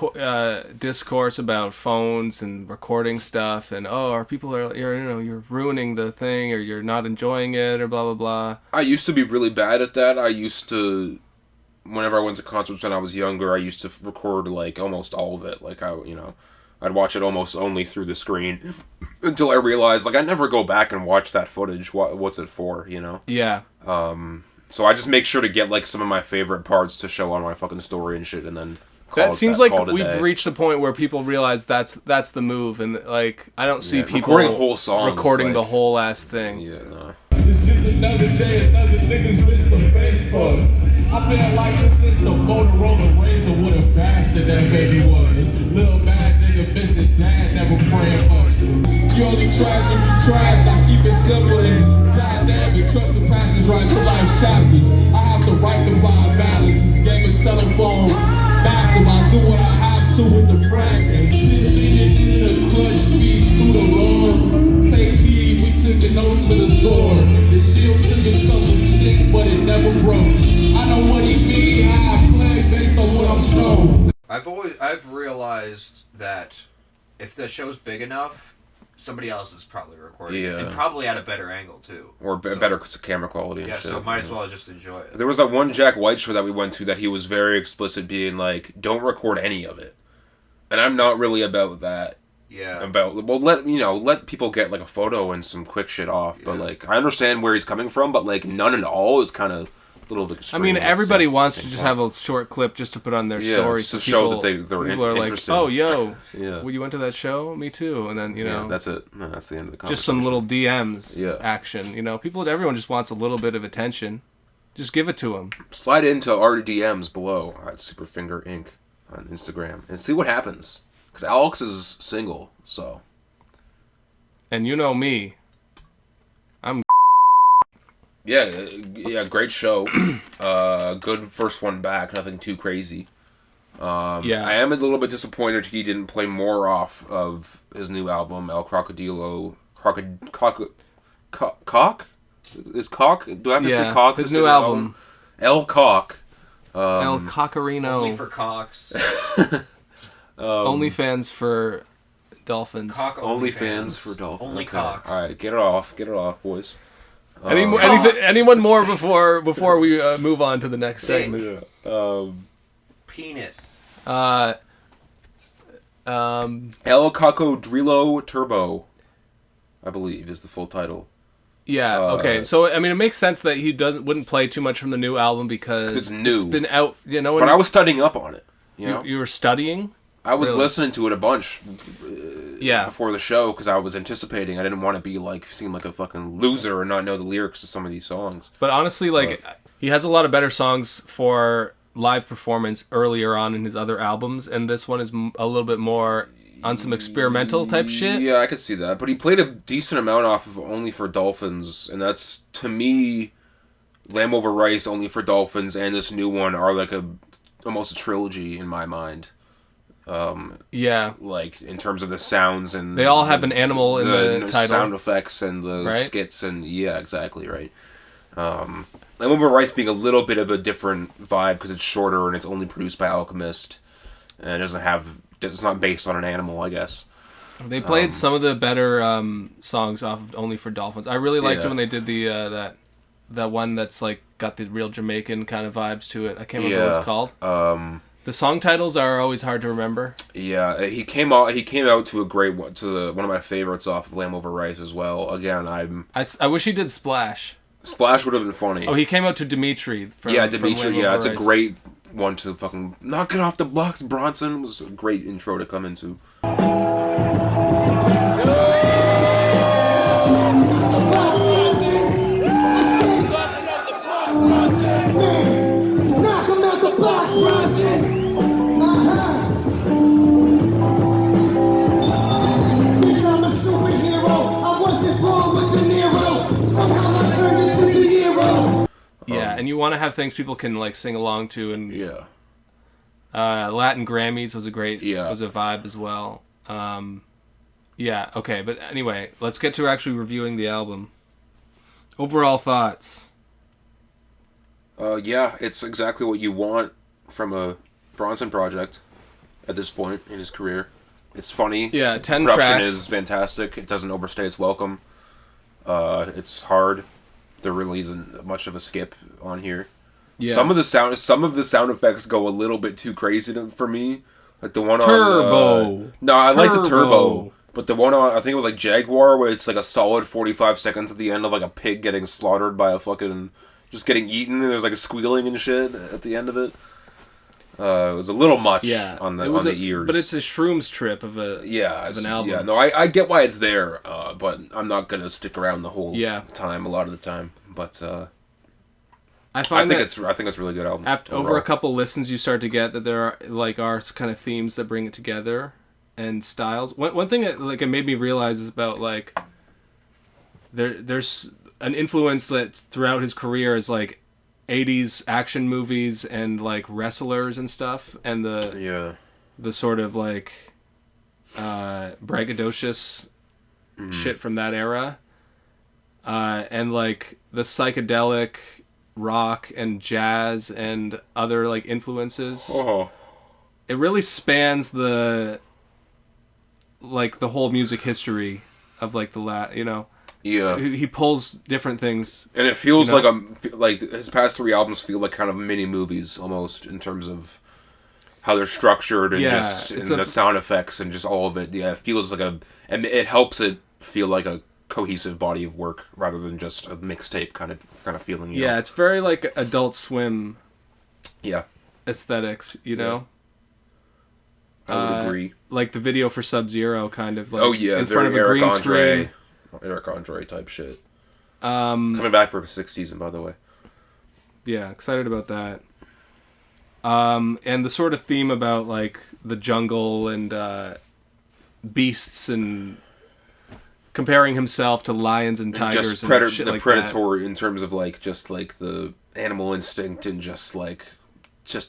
discourse about phones and recording stuff and you're ruining the thing or you're not enjoying it or blah blah blah? I used to be really bad at that. Whenever I went to concerts when I was younger, I used to record like almost all of it. Like I'd watch it almost only through the screen until I realized like I never go back and watch that footage. What's it for? You know? Yeah. So I just make sure to get like some of my favorite parts to show on my fucking story and shit, and then That seems like we've reached the point where people realize that's the move, and like I don't see people recording whole songs, recording like, the whole ass thing. Yeah, no. It's just another day, another niggas miss the face fuck. I've been like this since the Motorola Razor, what a bastard that baby was. Little bad nigga missing dash, never praying much. You only trash if you trash, I keep it simple and dynamic. Trust the passage right to life chapters. I have to write the fine balance. This game of telephone, massive. I do what I have to with the fragments. Leading into the crush speed through the laws. Take heed, we took it over to the sword. The shield took a couple chicks, but it never broke. I know what he mean, how I play based on what I'm shown. I've realized that if the show's big enough, somebody else is probably recording it, and probably at a better angle too, or better camera quality and shit. So might as well just enjoy it. There was that one Jack White show that we went to that he was very explicit, being like, "Don't record any of it," and I'm not really about that. Yeah. Let people get like a photo and some quick shit off, but like I understand where he's coming from, but like none at all is kind of a little bit extreme. I mean, everybody wants to just have a short clip just to put on their story to show that they're people are interested. like, "Oh, yo, yeah, well, you went to that show? Me too." And then that's it. No, that's the end of the conversation. Just some little DMs action. Everyone just wants a little bit of attention. Just give it to them. Slide into our DMs below at Superfinger Inc. on Instagram and see what happens. Because Alex is single, so. And you know me. I'm. Yeah, great show. Good first one back, nothing too crazy. I am a little bit disappointed he didn't play more off of his new album, El Crocodilo. Cock? Is Cock? Do I have to say Cock? His new album. El Cock. El Cockerino. Only for cocks. OnlyFans for dolphins. OnlyFans for dolphins. Only cocks. All right, get it off, boys. Anyone more before we move on to the next segment? Penis. El Cocodrilo Turbo, I believe, is the full title. Yeah. Okay. So I mean, it makes sense that he wouldn't play too much from the new album because it's new. It's been out. But I was studying up on it. You were studying. I was listening to it a bunch. Yeah. Before the show, because I was anticipating. I didn't want to seem like a fucking loser and not know the lyrics to some of these songs. But honestly, he has a lot of better songs for live performance earlier on in his other albums, and this one is a little bit more on some experimental type shit. Yeah, I could see that. But he played a decent amount off of Only for Dolphins, and that's, to me, Lamb Over Rice, Only for Dolphins, and this new one are like almost a trilogy in my mind. Like in terms of the sounds and they all have an animal in the title, sound effects and the skits and exactly right. Lamb Over Rice being a little bit of a different vibe because it's shorter and it's only produced by Alchemist and it's not based on an animal, I guess. They played some of the better songs off of Only for Dolphins. I really liked it when they did the that one that's like got the real Jamaican kind of vibes to it. I can't remember what it's called. The song titles are always hard to remember. Yeah, he came out to a great one, one of my favorites off of Lamb Over Rice as well. Again, I wish he did Splash. Splash would have been funny. Oh, he came out to Dimitri. Dimitri. Yeah, it's a great one to fucking knock it off the blocks. Bronson was a great intro to come into. Yeah, and you want to have things people can like sing along to, and Latin Grammys was a vibe as well. Okay, but anyway, let's get to actually reviewing the album. Overall thoughts. It's exactly what you want from a Bronson project at this point in his career. It's funny. Yeah, 10 Production tracks. is fantastic. It doesn't overstay its welcome. It's hard. There really isn't much of a skip on here. Yeah. Some of the sound effects go a little bit too crazy for me. Like the one on I like the turbo. But the one on, I think it was like Jaguar, where it's like a solid 45 seconds at the end of like a pig getting slaughtered by a fucking, just getting eaten, and there's like a squealing and shit at the end of it. It was a little much on the ears. But it's a Shrooms trip of an album. Yeah, no, I get why it's there, but I'm not going to stick around the whole time, a lot of the time. But I think it's a really good album. Over a couple listens, you start to get that there are kind of themes that bring it together. And styles. One thing that it made me realize is about like there's an influence that throughout his career is like 80s action movies and like wrestlers and stuff, and the sort of like braggadocious shit from that era, and like the psychedelic rock and jazz and other like influences. It really spans the whole music history of like he pulls different things, and it feels like his past 3 albums feel like kind of mini movies almost in terms of how they're structured and the sound effects and just all of it. It feels like and it helps it feel like a cohesive body of work rather than just a mixtape kind of feeling. You know? It's very like Adult Swim. Yeah. Aesthetics, you know. I would agree. Like the video for Sub-Zero, kind of like in front of a green screen. Eric Andre type shit. Coming back for a 6th season, by the way. Yeah, excited about that. And the sort of theme about like the jungle and beasts and comparing himself to lions and tigers and shit like predatory that. In terms of like just like the animal instinct and just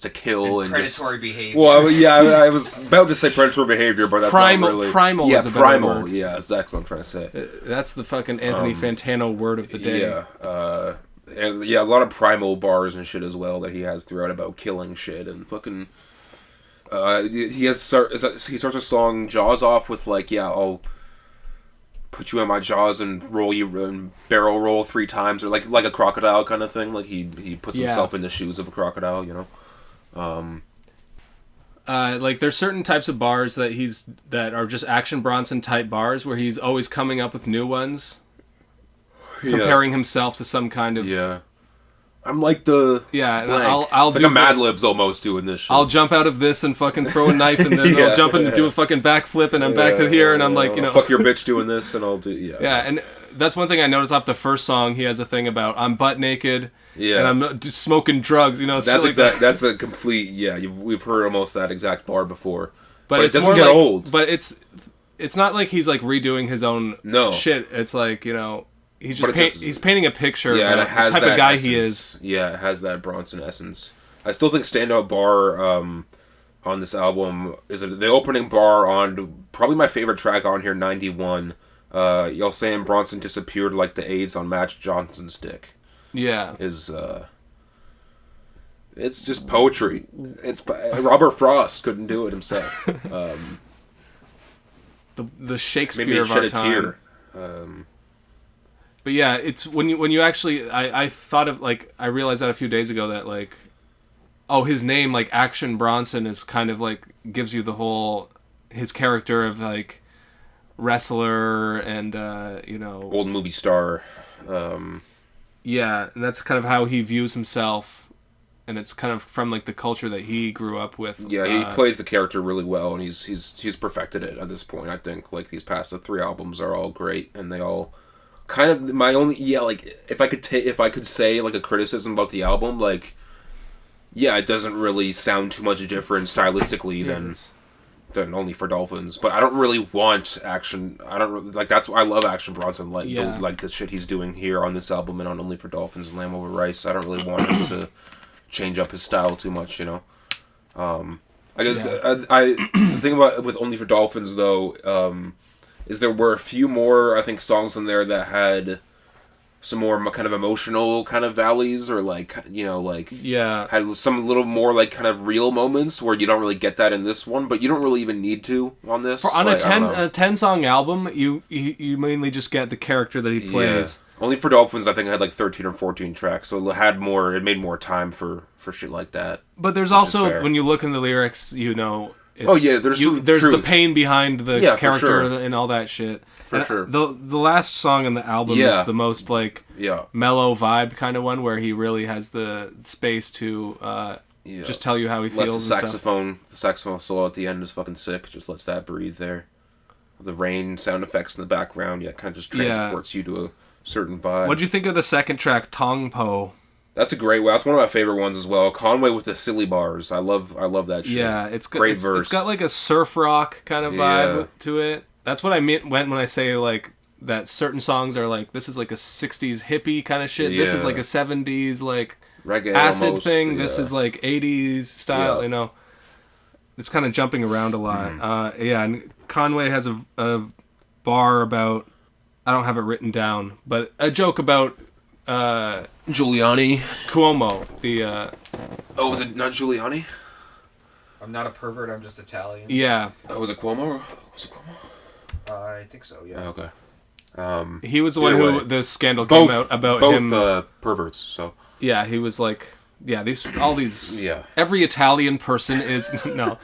to kill and predatory behavior. Well, I was about to say predatory behavior, but that's primal, not really... Primal is a better primal, word. Yeah, exactly what I'm trying to say. That's the fucking Anthony Fantano word of the day. Yeah, and a lot of primal bars and shit as well that he has throughout about killing shit and fucking... he starts a song Jaws off with like, I'll put you in my jaws and roll you and barrel roll 3 times, or like a crocodile kind of thing. Like he puts himself in the shoes of a crocodile, you know. Like there's certain types of bars that are just Action Bronson type bars where he's always coming up with new ones, comparing himself to some kind of I'm like the I'll it's do like a Mad Libs almost doing this shit. I'll jump out of this and fucking throw a knife and then I'll jump and do a fucking backflip and I'm back to here and I'm like, fuck your bitch doing this and I'll do and that's one thing I noticed off the first song. He has a thing about I'm butt naked and I'm smoking drugs, that's a complete we've heard almost that exact bar before, but it doesn't get old. But it's not like he's like redoing his own shit. It's like, he's just he's painting a picture of and it has the type of guy essence. He is. Yeah, it has that Bronson essence. I still think standout bar on this album is the opening bar on probably my favorite track on here, 91. Y'all saying Bronson disappeared like the AIDS on Magic Johnson's dick. Yeah. It's just poetry. Robert Frost couldn't do it himself. the Shakespeare Maybe of shed our a time. tear. But yeah, it's when you actually I thought of like I realized that a few days ago that like his name like Action Bronson is kind of like gives you the whole his character of like wrestler and Old movie star. Yeah, and that's kind of how he views himself, and it's kind of from like the culture that he grew up with. Yeah, he plays the character really well, and he's perfected it at this point. I think like these past 3 albums are all great, and they all kind of my only like if I could say like a criticism about the album, like it doesn't really sound too much different stylistically than Only for Dolphins, but I don't really want Action. I don't really, like that's why I love Action Bronson, like the shit he's doing here on this album and on Only for Dolphins and Lamb Over Rice. I don't really want him to change up his style too much, I guess I the thing about with Only for Dolphins though is there were a few more I think songs in there that had some more kind of emotional kind of valleys or like had some little more like kind of real moments where you don't really get that in this one, but you don't really even need to on this. On a 10-song album, you mainly just get the character that he plays. Yeah. Only for Dolphins, I think, had like 13 or 14 tracks, so it made more time for shit like that. But there's also when you look in the lyrics, there's truth. the pain behind the character and all that shit. For sure. The last song on the album is the most like mellow vibe kind of one where he really has the space to just tell you how he feels. The saxophone solo at the end is fucking sick. Just lets that breathe there. The rain sound effects in the background, kind of just transports you to a certain vibe. What'd you think of the second track, Tong Po? That's a great one. That's one of my favorite ones as well. Conway with the silly bars. I love that shit. Yeah, it's great verse. It's got like a surf rock kind of vibe to it. That's what I meant when I say like that certain songs are like this is like a 60s hippie kind of shit. This is like a 70s like reggae acid almost, thing. This is like 80s style, It's kind of jumping around a lot. And Conway has a bar about I don't have it written down, but a joke about Giuliani. Cuomo. The was it not Giuliani? I'm not a pervert, I'm just Italian. Yeah. Was it Cuomo? I think so, yeah. Okay. He was the one who the scandal came out about him. Both perverts, so. Yeah, he was like, all these. Every Italian person is no.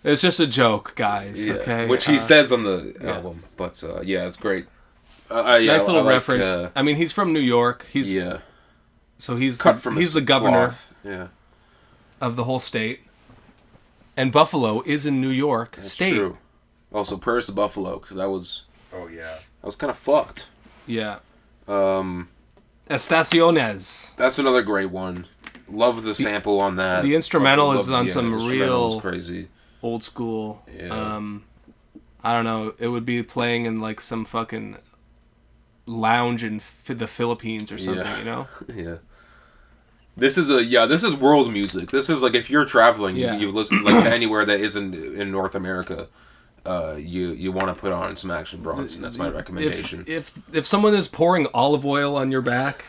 It's just a joke, guys. Okay, which he says on the album, but it's great. Nice little reference. I mean, he's from New York. So he's the governor. Of the whole state. And Buffalo is in New York State. True. Also, prayers to Buffalo because that was. Oh yeah. That was kind of fucked. Yeah. Estaciones. That's another great one. Love the sample on that. The instrumental is on some real crazy old school. Yeah. I don't know. It would be playing in like some fucking lounge in the Philippines or something. Yeah. This is world music. This is like if you're traveling, you listen like to anywhere that isn't in North America. You want to put on some Action Bronson. That's my recommendation. If someone is pouring olive oil on your back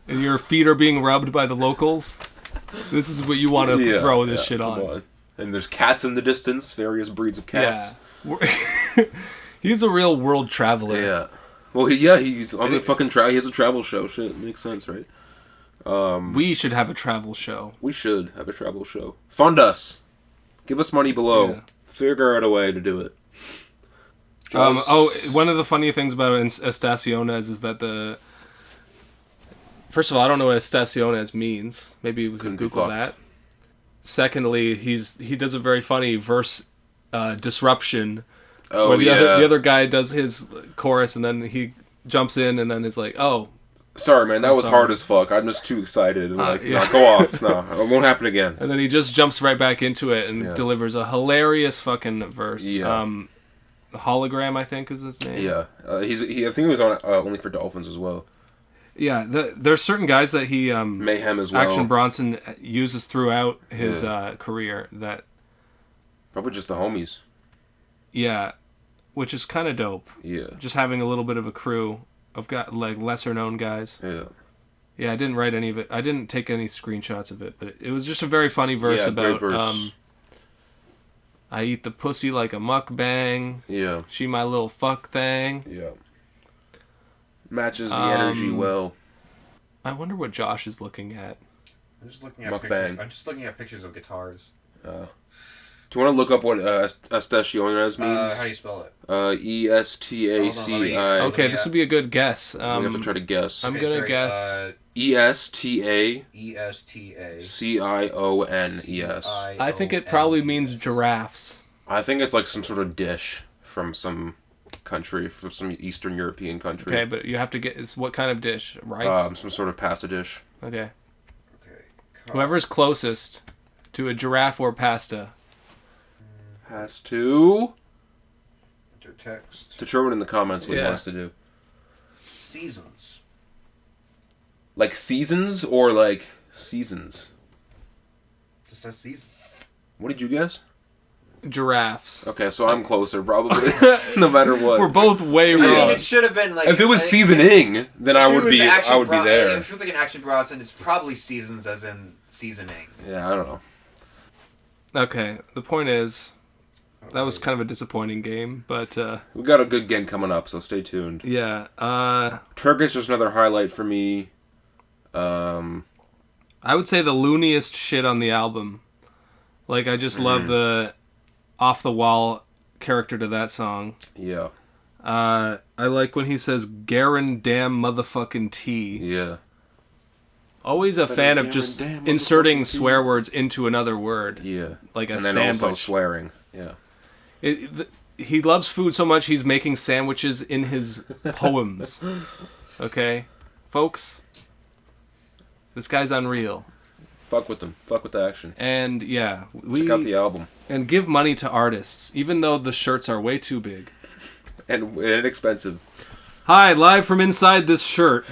and your feet are being rubbed by the locals, this is what you want to throw this shit on. And there's cats in the distance, various breeds of cats. Yeah. He's a real world traveler. Yeah. Well, he's on the fucking he has a travel show. Shit, makes sense, right? We should have a travel show. We should have a travel show. Fund us. Give us money below. Yeah. Figure out a way to do it. One of the funny things about Estaciones is that first of all, I don't know what Estaciones means. Maybe we can Google that. Secondly, he does a very funny verse disruption where the other guy does his chorus and then he jumps in and then is like, "Oh, sorry, man, that was hard as fuck. I'm just too excited. No, go off. No, it won't happen again." And then he just jumps right back into it and delivers a hilarious fucking verse. Yeah. Hologram, I think, is his name. Yeah. I think he was on Only for Dolphins as well. Yeah, there's certain guys that he... Mayhem as well. Action Bronson uses throughout his career that... Probably just the homies. Yeah, which is kind of dope. Yeah. Just having a little bit of a crew of like lesser known guys. Yeah. Yeah, I didn't write any of it. I didn't take any screenshots of it, but it was just a very funny verse about great verse. I eat the pussy like a mukbang. Yeah. She my little fuck thing. Yeah. Matches the energy well. I wonder what Josh is looking at. I'm just looking at Mukbang. pictures. I'm just looking at pictures of guitars. Do you want to look up what Estaciones means? How do you spell it? Estaci. Okay, this would be a good guess. We have to try to guess. I'm gonna guess. Estaciones. Estaciones. I think it probably means giraffes. I think it's like some sort of dish from some country, from some Eastern European country. Okay, but you have to get. It's what kind of dish? Rice. Some sort of pasta dish. Okay. Okay. Whoever's closest to a giraffe or pasta. Has to Enter text. determine in the comments what he wants to do. Seasons. Like seasons or like seasons? Just says seasons. What did you guess? Giraffes. Okay, so I'm closer probably. No matter what. We're both way I wrong. mean, it should have been like. If it was seasoning, then I would be there. If it was like an Action Bronson, it's probably seasons as in seasoning. Yeah, I don't know. Okay, the point is, that was kind of a disappointing game, but We got a good game coming up, so stay tuned. yeah. Turkish was another highlight for me. I would say the looniest shit on the album. Like, I just love the off-the-wall character to that song. Yeah. I like when he says, Garen damn motherfucking T. Yeah. Always a fan of Garen just damn inserting motherfucking T. swear words into another word. Yeah. Like a And then sandwich. also swearing. Yeah. He loves food so much he's making sandwiches in his poems. Okay? Folks, this guy's unreal. Fuck with them. Fuck with the action. And yeah, Check out the album. And give money to artists, even though the shirts are way too big. And inexpensive. Hi, live from inside this shirt.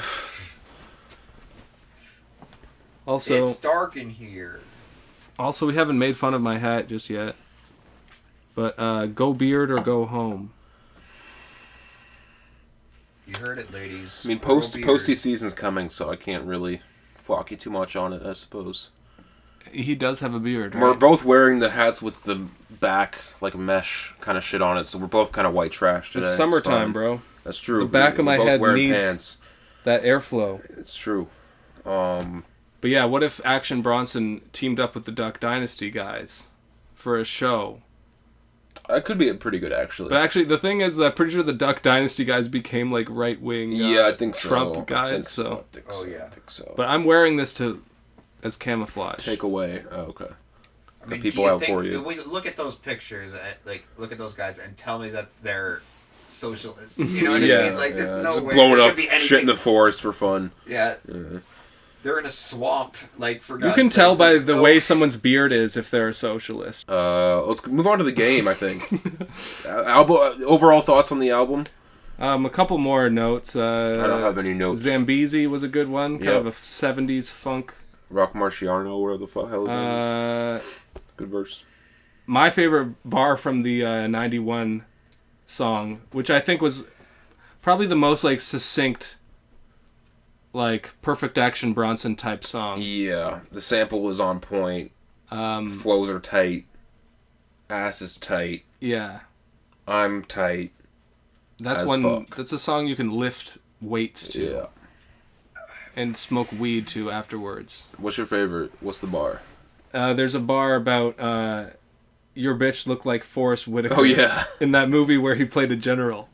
Also, It's dark in here. Also, we haven't made fun of my hat just yet. But go beard or go home. You heard it, ladies. I mean, posty season's coming, so I can't really flock you too much on it, I suppose. He does have a beard, right? We're both wearing the hats with the back, like, mesh kind of shit on it, so we're both kind of white trash today. It's summertime, fine. bro. That's true. The back of my We're both head wearing needs pants. that airflow. It's true. But yeah, what if Action Bronson teamed up with the Duck Dynasty guys for a show? That could be pretty good, actually. But actually, the thing is that I'm pretty sure the Duck Dynasty guys became like right-wing yeah, I think so. Trump guys. I think so. I think Oh, so. yeah. I think so. But I'm wearing this as camouflage. Take away. Oh, okay. I mean, people do you out for you. Look at those pictures, and, look at those guys, and tell me that they're socialists. You know what I Yeah, mean? Like, there's no just way blowing there up could be anything. shit in the forest for fun. Yeah. Yeah. They're in a swamp, like, for You God's can tell sakes, by there's the no- way someone's beard is if they're a socialist. Let's move on to the game, I think. Overall thoughts on the album? A couple more notes. I don't have any notes. Zambezi was a good one. Kind of a 70s funk. Rock Marciano, where the fuck hell is that? Good verse. My favorite bar from the 91 song, which I think was probably the most like succinct, like Perfect Action Bronson type song. Yeah, the sample was on point. Flows are tight. Ass is tight. Yeah. I'm tight. That's as one. fuck. That's a song you can lift weights to. Yeah. And smoke weed to afterwards. What's your favorite? What's the bar? There's a bar about your bitch looked like Forrest Whitaker. Oh, yeah. In that movie where he played a general.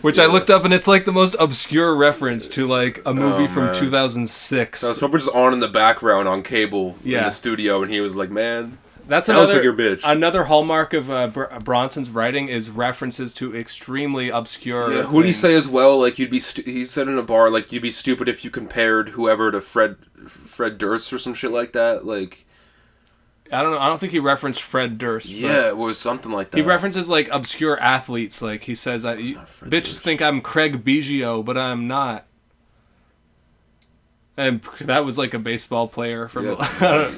Which I looked up and it's like the most obscure reference to like a movie from man. 2006. So it's probably just on in the background on cable in Yeah. the studio, and he was like, "Man, That's that looks another like your bitch." Another hallmark of Bronson's writing is references to extremely obscure. Yeah, who did he things. say as well? Like you'd be. He said in a bar, like you'd be stupid if you compared whoever to Fred Durst or some shit like that. Like I don't know. I don't think he referenced Fred Durst. but yeah, it was something like that. he references like obscure athletes. Like he says, not "Bitches Fred Durst. think I'm Craig Biggio, but I'm not." And that was like a baseball player from. Yeah.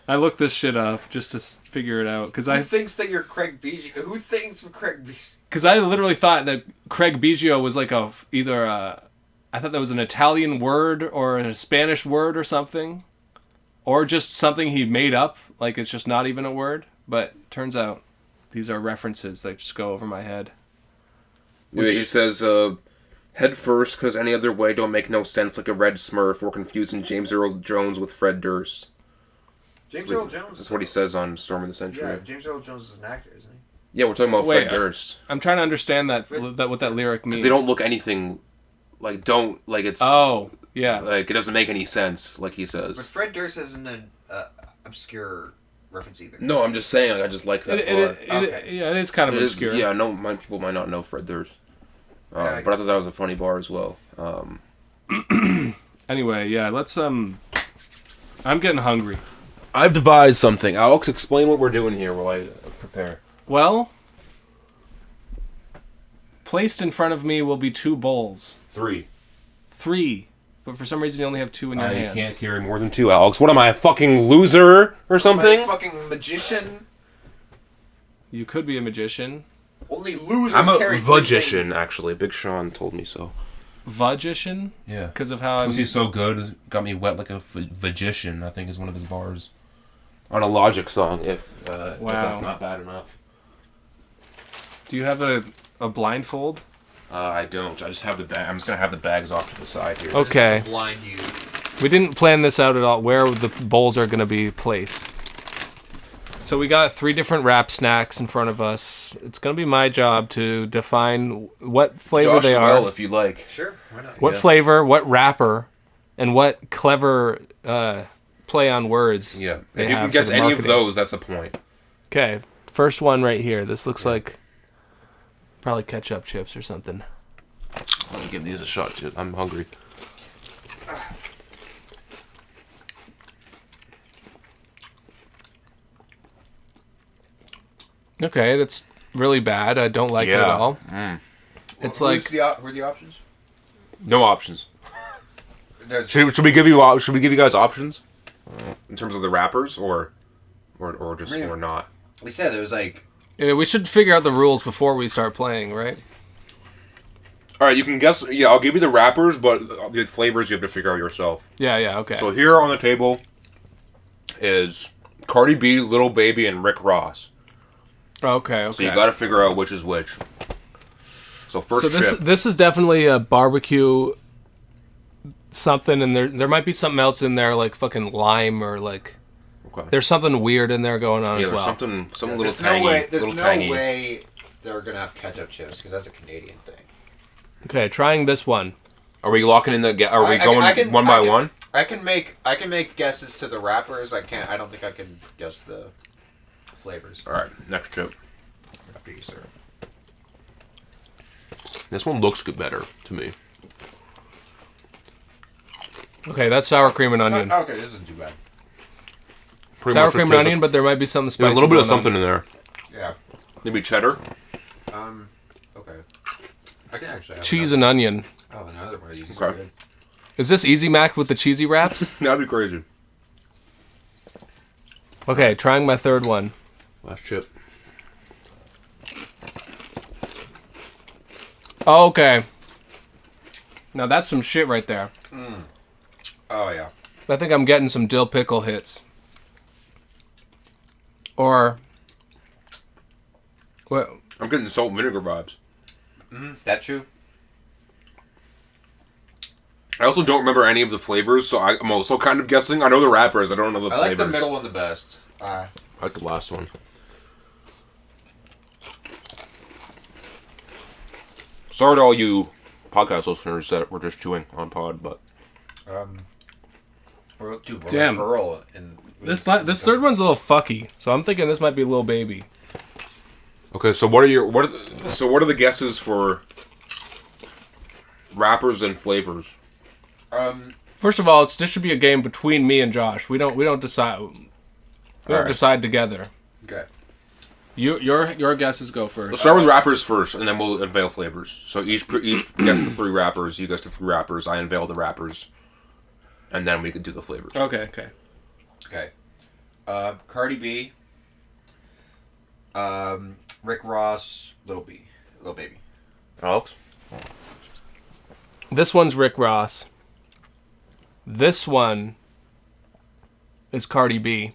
I looked this shit up just to figure it out because Who thinks that you're Craig Biggio? Who thinks of Craig Biggio? Because I literally thought that Craig Biggio was like I thought that was an Italian word or a Spanish word or something. Or just something he made up. Like it's just not even a word. But turns out these are references that just go over my head. He says, head first, because any other way don't make no sense like a red smurf or confusing James Earl Jones with Fred Durst. James Earl Jones. That's what he says on Storm of the Century. Yeah, James Earl Jones is an actor, isn't he? Yeah, we're talking about Wait, Fred Durst. I'm trying to understand what that lyric means. Because they don't look anything like it's... Oh, yeah. Like, it doesn't make any sense, like he says. But Fred Durst isn't an obscure reference either. No, I'm just saying, I just like that part. Yeah, it is kind of obscure. Yeah, people might not know Fred Durst. Yeah, but I thought that was a funny bar as well. Anyway, yeah, let's, I'm getting hungry. I've devised something. Alex, explain what we're doing here while I prepare. Well, placed in front of me will be 2 bowls. 3. 3. But for some reason you only have 2 in your hands. I can't carry more than 2, Alex. What am I, a fucking loser or something? Am I a fucking magician? You could be a magician. Only losers I'm a carry vagician, actually. Big Sean told me so. Vagician? Yeah. Because of how I'm... Because he's so good, got me wet like a vagician, I think is one of his bars. On a Logic song, if that's not bad enough. Do you have a blindfold? I don't. I just have the bag. I'm just going to have the bags off to the side here. Okay. Blind you. We didn't plan this out at all, where the bowls are going to be placed. So we got 3 different wrap snacks in front of us. It's going to be my job to define what flavor Josh they as are. well, if you like. Sure, why not? What flavor, what wrapper, and what clever play on words. Yeah. they If you can have guess for the any of marketing. those, that's a point. Okay, first one right here. This looks like probably ketchup chips or something. I'll give these a shot, too. I'm hungry. Okay, that's really bad. I don't like it at all. It's like... Who are the options? No options. There's, Should we give you guys options in terms of the rappers or not? we said it was like... Yeah, we should figure out the rules before we start playing, right? All right, you can guess. Yeah, I'll give you the rappers, but the flavors you have to figure out yourself. Yeah, okay. So here on the table is Cardi B, Lil Baby, and Rick Ross. Okay. So you got to figure out which is which. So first So chip. this is definitely a barbecue something, and there might be something else in there, like fucking lime or like... Okay. There's something weird in there going on Yeah, as there's well. something little There's tangy. no way. There's little no tangy. way they're gonna have ketchup chips because that's a Canadian thing. Okay, trying this one. Are we locking in the? Are we going one by one? I can make guesses to the wrappers. I don't think I can guess the flavors. All right, next chip. After you, sir. This one looks good better to me. Okay, that's sour cream and onion. Okay, this isn't too bad. Pretty Sour much cream and onion, but there might be something spicy. a little bit of going on. something in there. Yeah. Maybe cheddar. Okay. I can actually have Cheese and onion. another one of these. Okay. Good. Is this Easy Mac with the cheesy wraps? That'd be crazy. Okay, trying my third one. Last chip. Oh, okay. Now that's some shit right there. Oh yeah. I think I'm getting some dill pickle hits. Or... What? I'm getting salt and vinegar vibes. That true. I also don't remember any of the flavors, so I'm also kind of guessing. I know the wrappers, I don't know the I flavors. like the middle one the best. I like the last one. Sorry to all you podcast listeners that were just chewing on pod, but We're Damn. Earl and This third one's a little fucky, so I'm thinking this might be Lil Baby. okay. So what are the guesses for wrappers and flavors? First of all, this should be a game between me and Josh. We don't decide. We don't Alright. decide together. Okay. Your guesses go first. Let's start with wrappers first, and then we'll unveil flavors. So each guess the 3 wrappers. You guess the 3 wrappers. I unveil the wrappers, and then we can do the flavors. Okay. Okay. Cardi B. Rick Ross. Lil Baby. Alex. This one's Rick Ross. This one is Cardi B.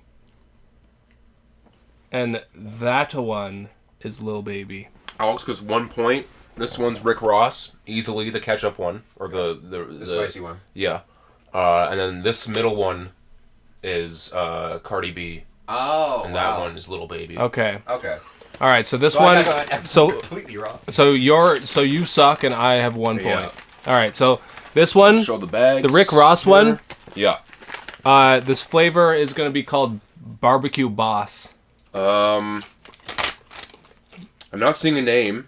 And that one is Lil Baby. Alex goes 1 point. This one's Rick Ross, easily the ketchup one, or the spicy one. Yeah. And then this middle one is Cardi B. Oh, And that one is Lil Baby. Okay. Okay. All right. So this So one. I'm So completely wrong. so you suck and I have 1 point. Yeah. All right. So this one, Show the bags. the Rick Ross here. one. Yeah. This flavor is gonna be called Barbecue Boss. I'm not seeing a name.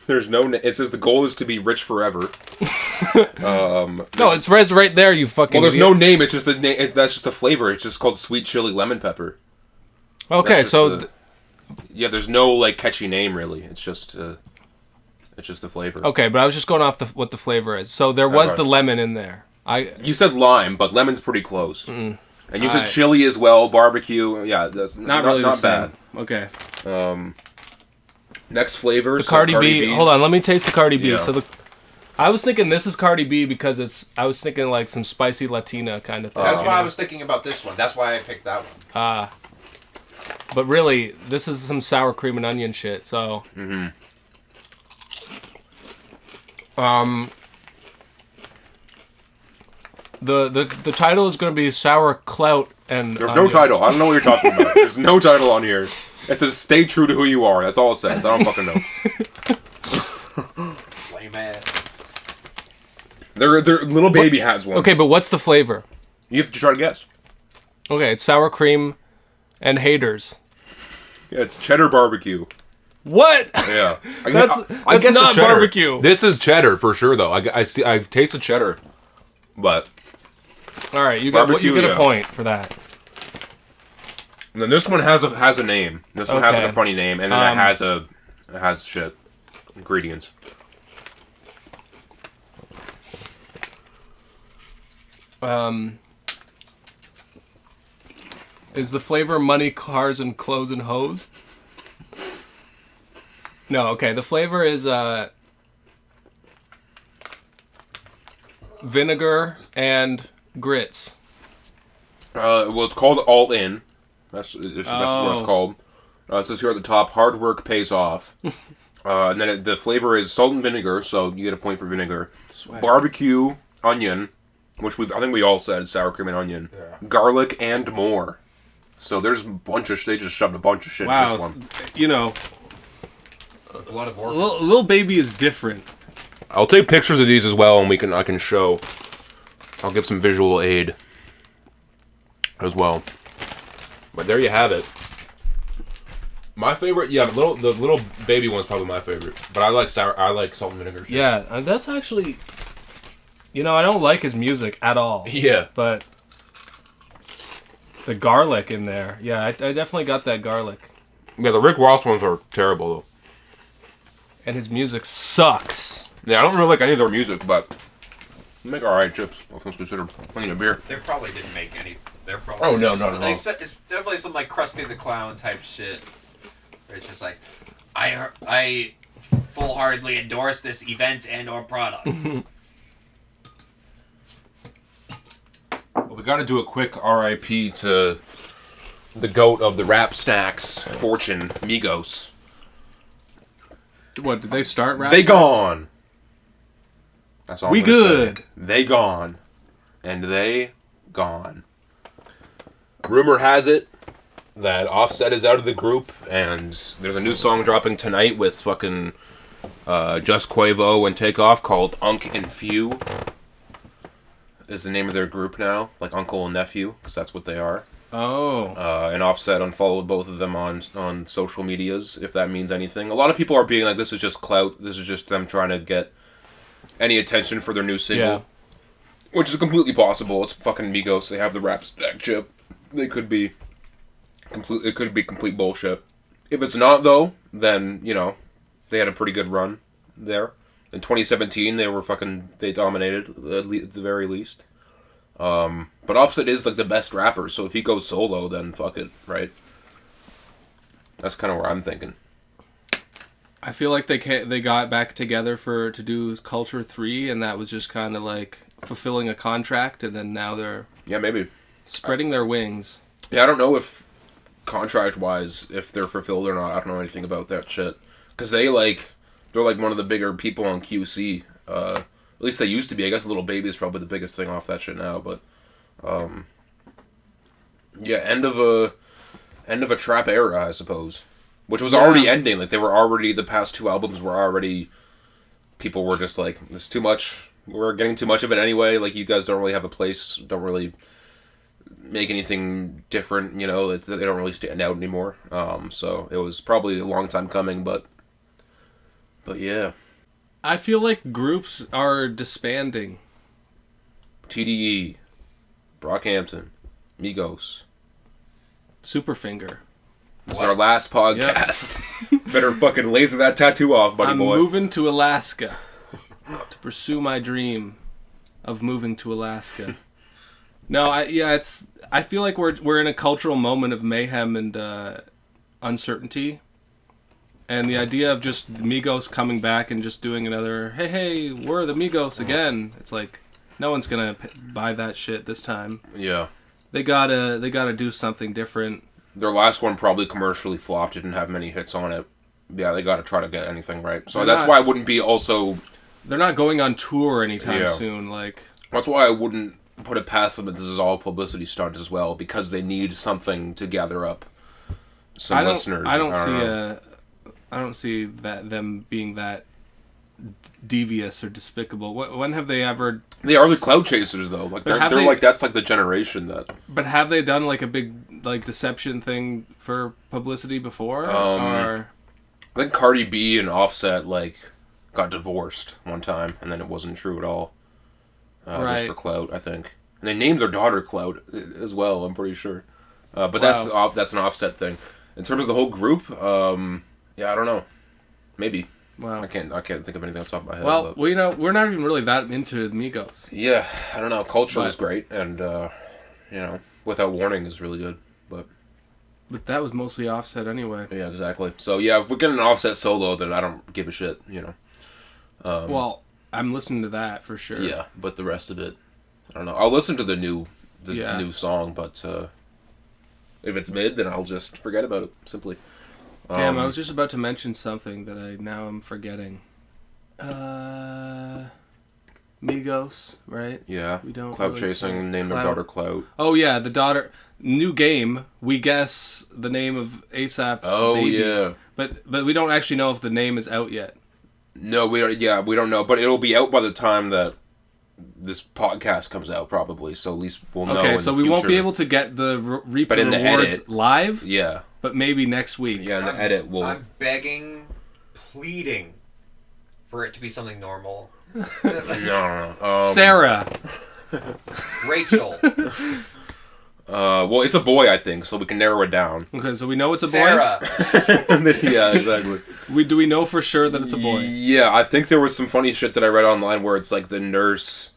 There's no. It says the goal is to be rich forever. No, it's right there. You fucking. Well, there's idiot. no name. It's just the name. That's just a flavor. It's just called sweet chili lemon pepper. Okay, That's just so yeah, there's no like catchy name really. It's just the flavor. okay, but I was just going off what the flavor is. So there was Alright. the lemon in there. You said lime, but lemon's pretty close. And you said Alright. chili as well, barbecue. Yeah, that's not really not the same. bad. Okay. Next flavor. The Cardi B. B's. Hold on, let me taste the Cardi B. Yeah. So I was thinking this is Cardi B because I was thinking like some spicy Latina kind of thing. That's why I was thinking about this one. That's why I picked that one. But really, this is some sour cream and onion shit. So. The title is going to be Sour Clout and. There's no title. I don't know what you're talking about. There's no title on here. It says "Stay true to who you are." That's all it says. I don't fucking know. Lame ass. Their little baby has one. Okay, but what's the flavor? You have to try to guess. Okay, it's sour cream and haters. Yeah, it's cheddar barbecue. What? Yeah, That's guess the not cheddar. barbecue. This is cheddar for sure, though. I see. I've tasted cheddar, but All right, you Barbecue, get a yeah. point for that. and then this one has a name. This one has like Okay. a funny name, and then it has shit ingredients. Is the flavor money, cars, and clothes and hose? No, okay. The flavor is vinegar and grits. Well, it's called All In. That's what it's called. It says here at the top, hard work pays off. And then the flavor is salt and vinegar, so you get a point for vinegar. Swag. Barbecue, onion, which I think we all said sour cream and onion. Yeah. Garlic and more. So there's a bunch of. They just shoved a bunch of shit in this one. You know, A lot of work. Lil Baby is different. I'll take pictures of these as well, and I can show. I'll give some visual aid as well. But there you have it. My favorite, yeah, the little baby one's probably my favorite. But I like salt and vinegar. Shit. Yeah, that's actually. You know, I don't like his music at all. Yeah. But the garlic in there, yeah, I definitely got that garlic. Yeah, the Rick Ross ones are terrible though. And his music sucks. Yeah, I don't really like any of their music, but they make alright chips. All things considered. I need a beer. They probably didn't make any. They're probably. Oh, no, not at all. It's definitely some like Krusty the Clown type shit. Where it's just like, I full-heartedly endorse this event and/or product. Well, we got to do a quick R.I.P. to the goat of the rap stacks, Fortune, Migos. What, did they start rap? They gone. That's all. We I'm gonna good. say. They gone, and they gone. Rumor has it that Offset is out of the group, and there's a new song dropping tonight with fucking Just Quavo and Takeoff called Unk and Few. Is the name of their group now, like uncle and nephew, because that's what they are. Oh. And Offset unfollowed both of them on social medias, if that means anything. A lot of people are being like, this is just clout, this is just them trying to get any attention for their new single. Yeah. Which is completely possible. It's fucking Migos, they have the rap stack chip. It could be complete bullshit. If it's not, though, then, you know, they had a pretty good run there. In 2017, they dominated, at the very least. But Offset is, like, the best rapper, so if he goes solo, then fuck it, right? That's kind of where I'm thinking. I feel like they got back together to do Culture 3, and that was just kind of like fulfilling a contract, and then now they're Yeah, maybe. spreading their wings. Yeah, I don't know if contract-wise, if they're fulfilled or not. I don't know anything about that shit. Because they're like one of the bigger people on QC. At least they used to be. I guess Little Baby is probably the biggest thing off that shit now. But yeah, end of a trap era, I suppose. Which was already ending. Like, they were already, the past 2 albums were already, people were just like, this is too much. We're getting too much of it anyway. Like, you guys don't really have a place, don't really make anything different, you know, they don't really stand out anymore. So it was probably a long time coming, but yeah. I feel like groups are disbanding. TDE, Brockhampton, Migos. Superfinger. This is our last podcast. Yep. Better fucking laser that tattoo off, buddy boy. I'm moving to Alaska to pursue my dream of moving to Alaska. No, I feel like we're in a cultural moment of mayhem and uncertainty, and the idea of just Migos coming back and just doing another hey we're the Migos again. It's like no one's gonna buy that shit this time. Yeah, they gotta do something different. Their last one probably commercially flopped. Didn't have many hits on it. Yeah, they gotta try to get anything right. So that's why I wouldn't be also. They're not going on tour anytime soon. Like that's why I wouldn't put it past them that this is all publicity stunt as well, because they need something to gather up some listeners. I don't see that them being that devious or despicable. When have they ever? They are the cloud chasers though. Like they're like that's like the generation that. But have they done like a big like deception thing for publicity before? Or I think Cardi B and Offset like got divorced one time, and then it wasn't true at all. Just for clout, I think. And they named their daughter Clout as well, I'm pretty sure. But that's an Offset thing. In terms of the whole group, yeah, I don't know. Maybe. Wow. I can't think of anything off the top of my head. Well, you know, we're not even really that into the Migos. Yeah, I don't know. Culture was great, and, you know, Without Warning is really good, but that was mostly Offset anyway. Yeah, exactly. So, yeah, if we get an Offset solo, then I don't give a shit, you know. Well, I'm listening to that for sure. Yeah, but the rest of it, I don't know. I'll listen to the new song, but if it's mid, then I'll just forget about it, simply. Damn, I was just about to mention something that I'm forgetting. Migos, right? Yeah. We don't Clout chasing, name their daughter Clout. Oh yeah, the daughter. New game. We guess the name of ASAP's baby. Yeah. But we don't actually know if the name is out yet. No, we don't know, but it'll be out by the time that this podcast comes out, probably. So at least we'll know. Okay, so we won't be able to get the Reaper rewards live. Yeah, but maybe next week. Yeah, in the edit we'll. I'm begging, pleading, for it to be something normal. No. Sarah. Rachel. Well, it's a boy, I think, so we can narrow it down. Okay, so we know it's a boy? Sarah. Yeah, exactly. Do we know for sure that it's a boy? Yeah, I think there was some funny shit that I read online where it's like the nurse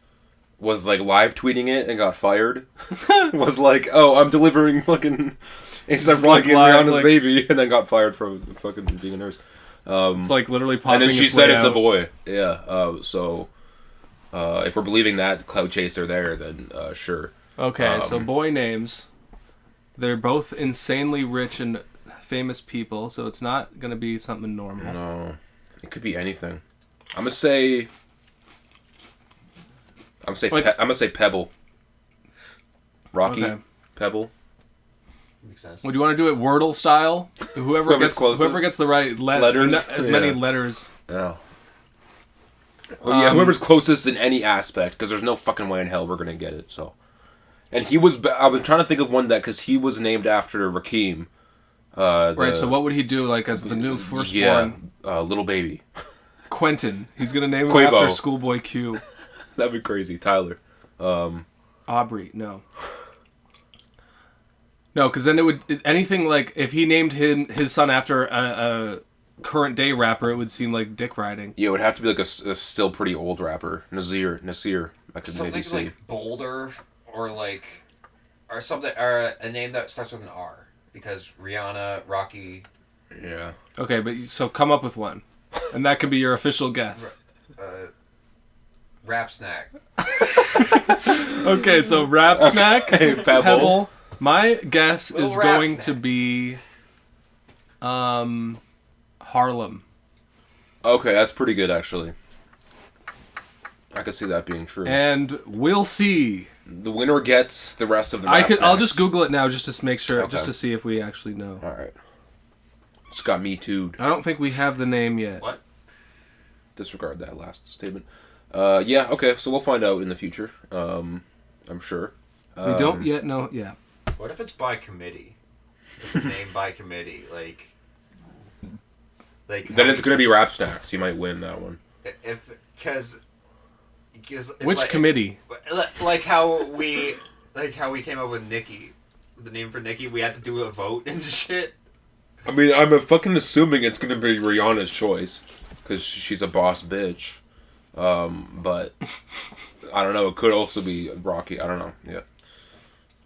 was like live tweeting it and got fired. Was like, oh, I'm delivering fucking A$AP Rocky and Rihanna's baby, and then got fired for fucking being a nurse. It's like literally popping. And then she said it's a boy. Yeah. So if we're believing that Cloud Chaser there, then sure. Okay, so boy names. They're both insanely rich and famous people, so it's not going to be something normal. No. It could be anything. I'm going to say Pebble. Rocky. Okay. Pebble. Makes sense. Well, do you want to do it Wordle style? Whoever gets the right letters, many letters. Yeah. Well, yeah, whoever's closest in any aspect, because there's no fucking way in hell we're going to get it, so. And I was trying to think of one because he was named after Rakim. Right, so what would he do, like, as the new firstborn? Yeah, Little Baby. Quentin. He's going to name him Quavo. after Schoolboy Q. That'd be crazy. Tyler. Aubrey, no. No, because then it would... Anything, like, if he named his son after a current day rapper, it would seem like dick riding. Yeah, it would have to be like a still pretty old rapper. Nasir. I could something maybe say. Like Boulder or something, or a name that starts with an R, because Rihanna, Rocky. Yeah. Okay, but so come up with one, and that could be your official guess. Rap Snack. Okay, so Rap Snack, Pebble, My guess Little is rap going snack. to be Harlem. Okay, that's pretty good, actually. I could see that being true. And we'll see. The winner gets the rest of the rap I'll snacks. just Google it now just to make sure, Okay. just to see if we actually know. All right. Just got me too'd. I don't think we have the name yet. What? Disregard that last statement. Yeah, okay, so we'll find out in the future. I'm sure. We don't yet know. Yeah. What if it's by committee? It's a name by committee, like Then it's gonna be rap snacks. You might win that one. because Which like, committee? like how we came up with Nikki, the name for Nikki. We had to do a vote and shit. I mean, I'm fucking assuming it's gonna be Rihanna's choice because she's a boss bitch. But I don't know. It could also be Rocky. I don't know. Yeah.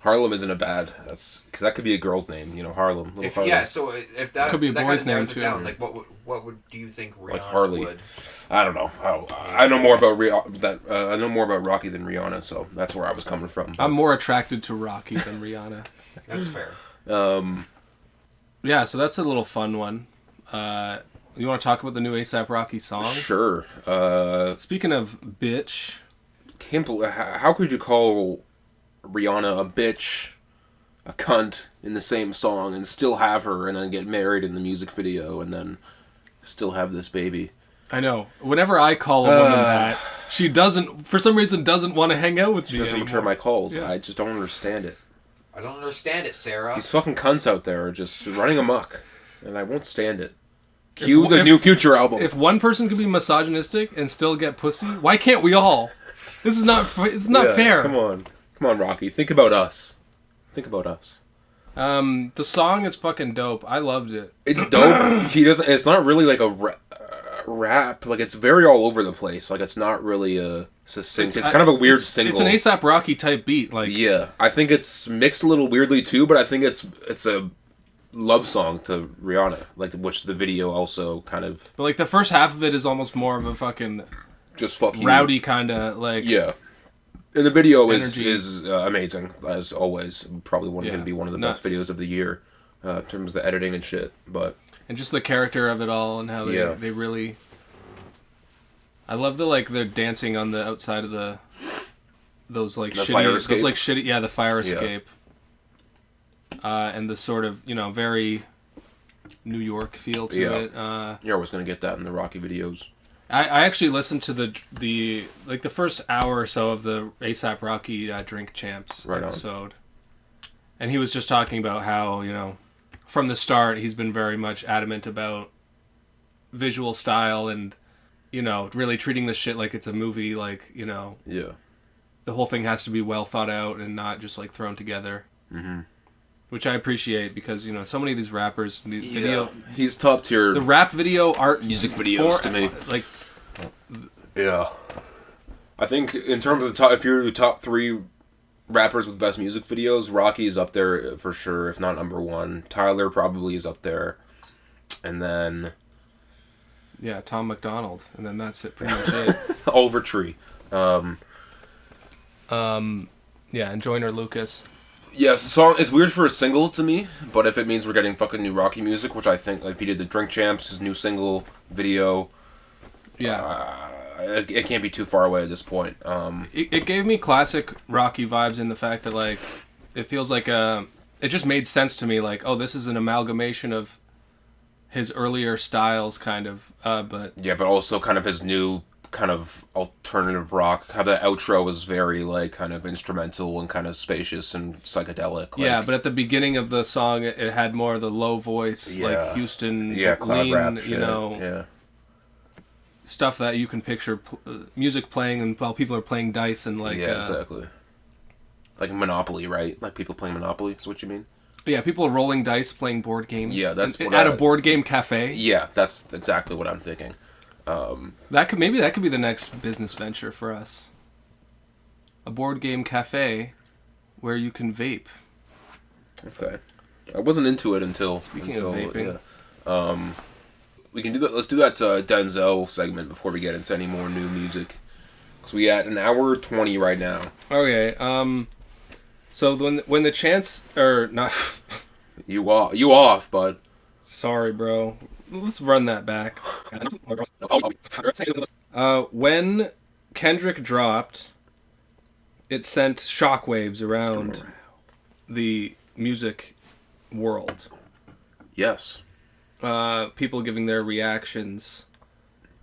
Harlem isn't a bad. That's because that could be a girl's name. You know, Harlem. Little Harlem. Yeah, so if that Could be a that boy's kinda narrows name, it too. down, like what would do you think Rihanna Like Harley. would? I don't know. I know more about I know more about Rocky than Rihanna, so that's where I was coming from. I'm more attracted to Rocky than Rihanna. That's fair. Yeah, so that's a little fun one. You want to talk about the new A$AP Rocky song? Sure. Speaking of bitch, How could you call Rihanna a bitch, a cunt in the same song, and still have her, and then get married in the music video, and then still have this baby? I know. Whenever I call a woman that, she doesn't, for some reason, doesn't want to hang out with She me doesn't anymore. return my calls. Yeah. I just don't understand it. I don't understand it, Sarah. These fucking cunts out there are just running amok, and I won't stand it. Cue the new Future album. If one person could be misogynistic and still get pussy, why can't we all? This is not. It's not Yeah, fair. Come on, Rocky. Think about us. Think about us. The song is fucking dope. I loved it. It's dope. He doesn't. It's not really like a rap. Like it's very all over the place. Like it's not really a succinct. It's kind of a weird single. It's an A$AP Rocky type beat. Like Yeah, I think it's mixed a little weirdly too, but I think it's a love song to Rihanna, like which the video also kind of but like the first half of it is almost more of a fucking just fuck you. rowdy kind of like. Yeah. And the video Energy. is amazing as always. Probably going to be one of the nuts. best videos of the year in terms of the editing and shit. But And just the character of it all and how they really. I love they're dancing on the outside of those like The fire shitty, escape? those like shitty, the fire Yeah. escape. And the sort of very New York feel to it. you're always going to get that in the Rocky videos. I actually listened to the first hour or so of the A$AP Rocky Drink Champs Right on. episode, and he was just talking about how from the start he's been very much adamant about visual style and really treating the shit like it's a movie, like Yeah. the whole thing has to be well thought out and not just like thrown together. Mm-hmm. Which I appreciate because so many of these rappers, the video, He's top tier. the rap video art Music videos to me. like. Yeah. I think in terms of the top, if you're the top 3 rappers with best music videos, Rocky is up there for sure, if not number 1. Tyler probably is up there. And then Yeah, Tom McDonald, and then that's it. Pretty much it. Oliver Tree. Yeah, and Joyner Lucas. Yes, the song is weird for a single to me, but if it means we're getting fucking new Rocky music, which I think, like, he did the Drink Champs, his new single video, Yeah, it can't be too far away at this point. it gave me classic Rocky vibes in the fact that like it feels like it just made sense to me. Like, oh, this is an amalgamation of his earlier styles, kind of. But Yeah, but also kind of his new kind of alternative rock. How the outro was very like kind of instrumental and kind of spacious and psychedelic. Like, yeah, but at the beginning of the song, it had more of the low voice, Yeah. like Houston, cloud lean, rap shit. Yeah. stuff that you can picture music playing and while people are playing dice and like Exactly. Like Monopoly, right? Like people playing Monopoly is what you mean? yeah, people rolling dice playing board games. Yeah, that's what at a board game cafe. Yeah, that's exactly what I'm thinking. That could be the next business venture for us. A board game cafe where you can vape. Okay. I wasn't into it until Speaking of vaping. Yeah. We can do that. Let's do that Denzel segment before we get into any more new music. Because we at an hour 20 right now. Okay. So when the chance or not, You off, bud. sorry, bro. Let's run that back. When Kendrick dropped, it sent shockwaves around the music world. Yes. People giving their reactions.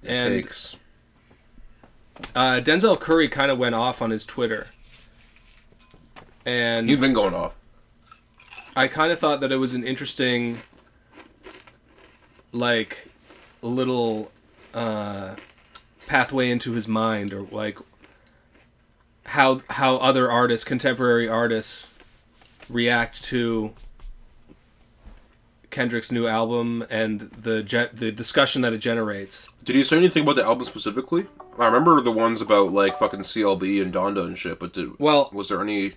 And Denzel Curry kind of went off on his Twitter. And he's been going off. I kind of thought that it was an interesting, like, little pathway into his mind, or like how other artists, contemporary artists, react to Kendrick's new album and the discussion that it generates. Did you say anything about the album specifically? I remember the ones about like fucking CLB and Donda and shit, but was there any?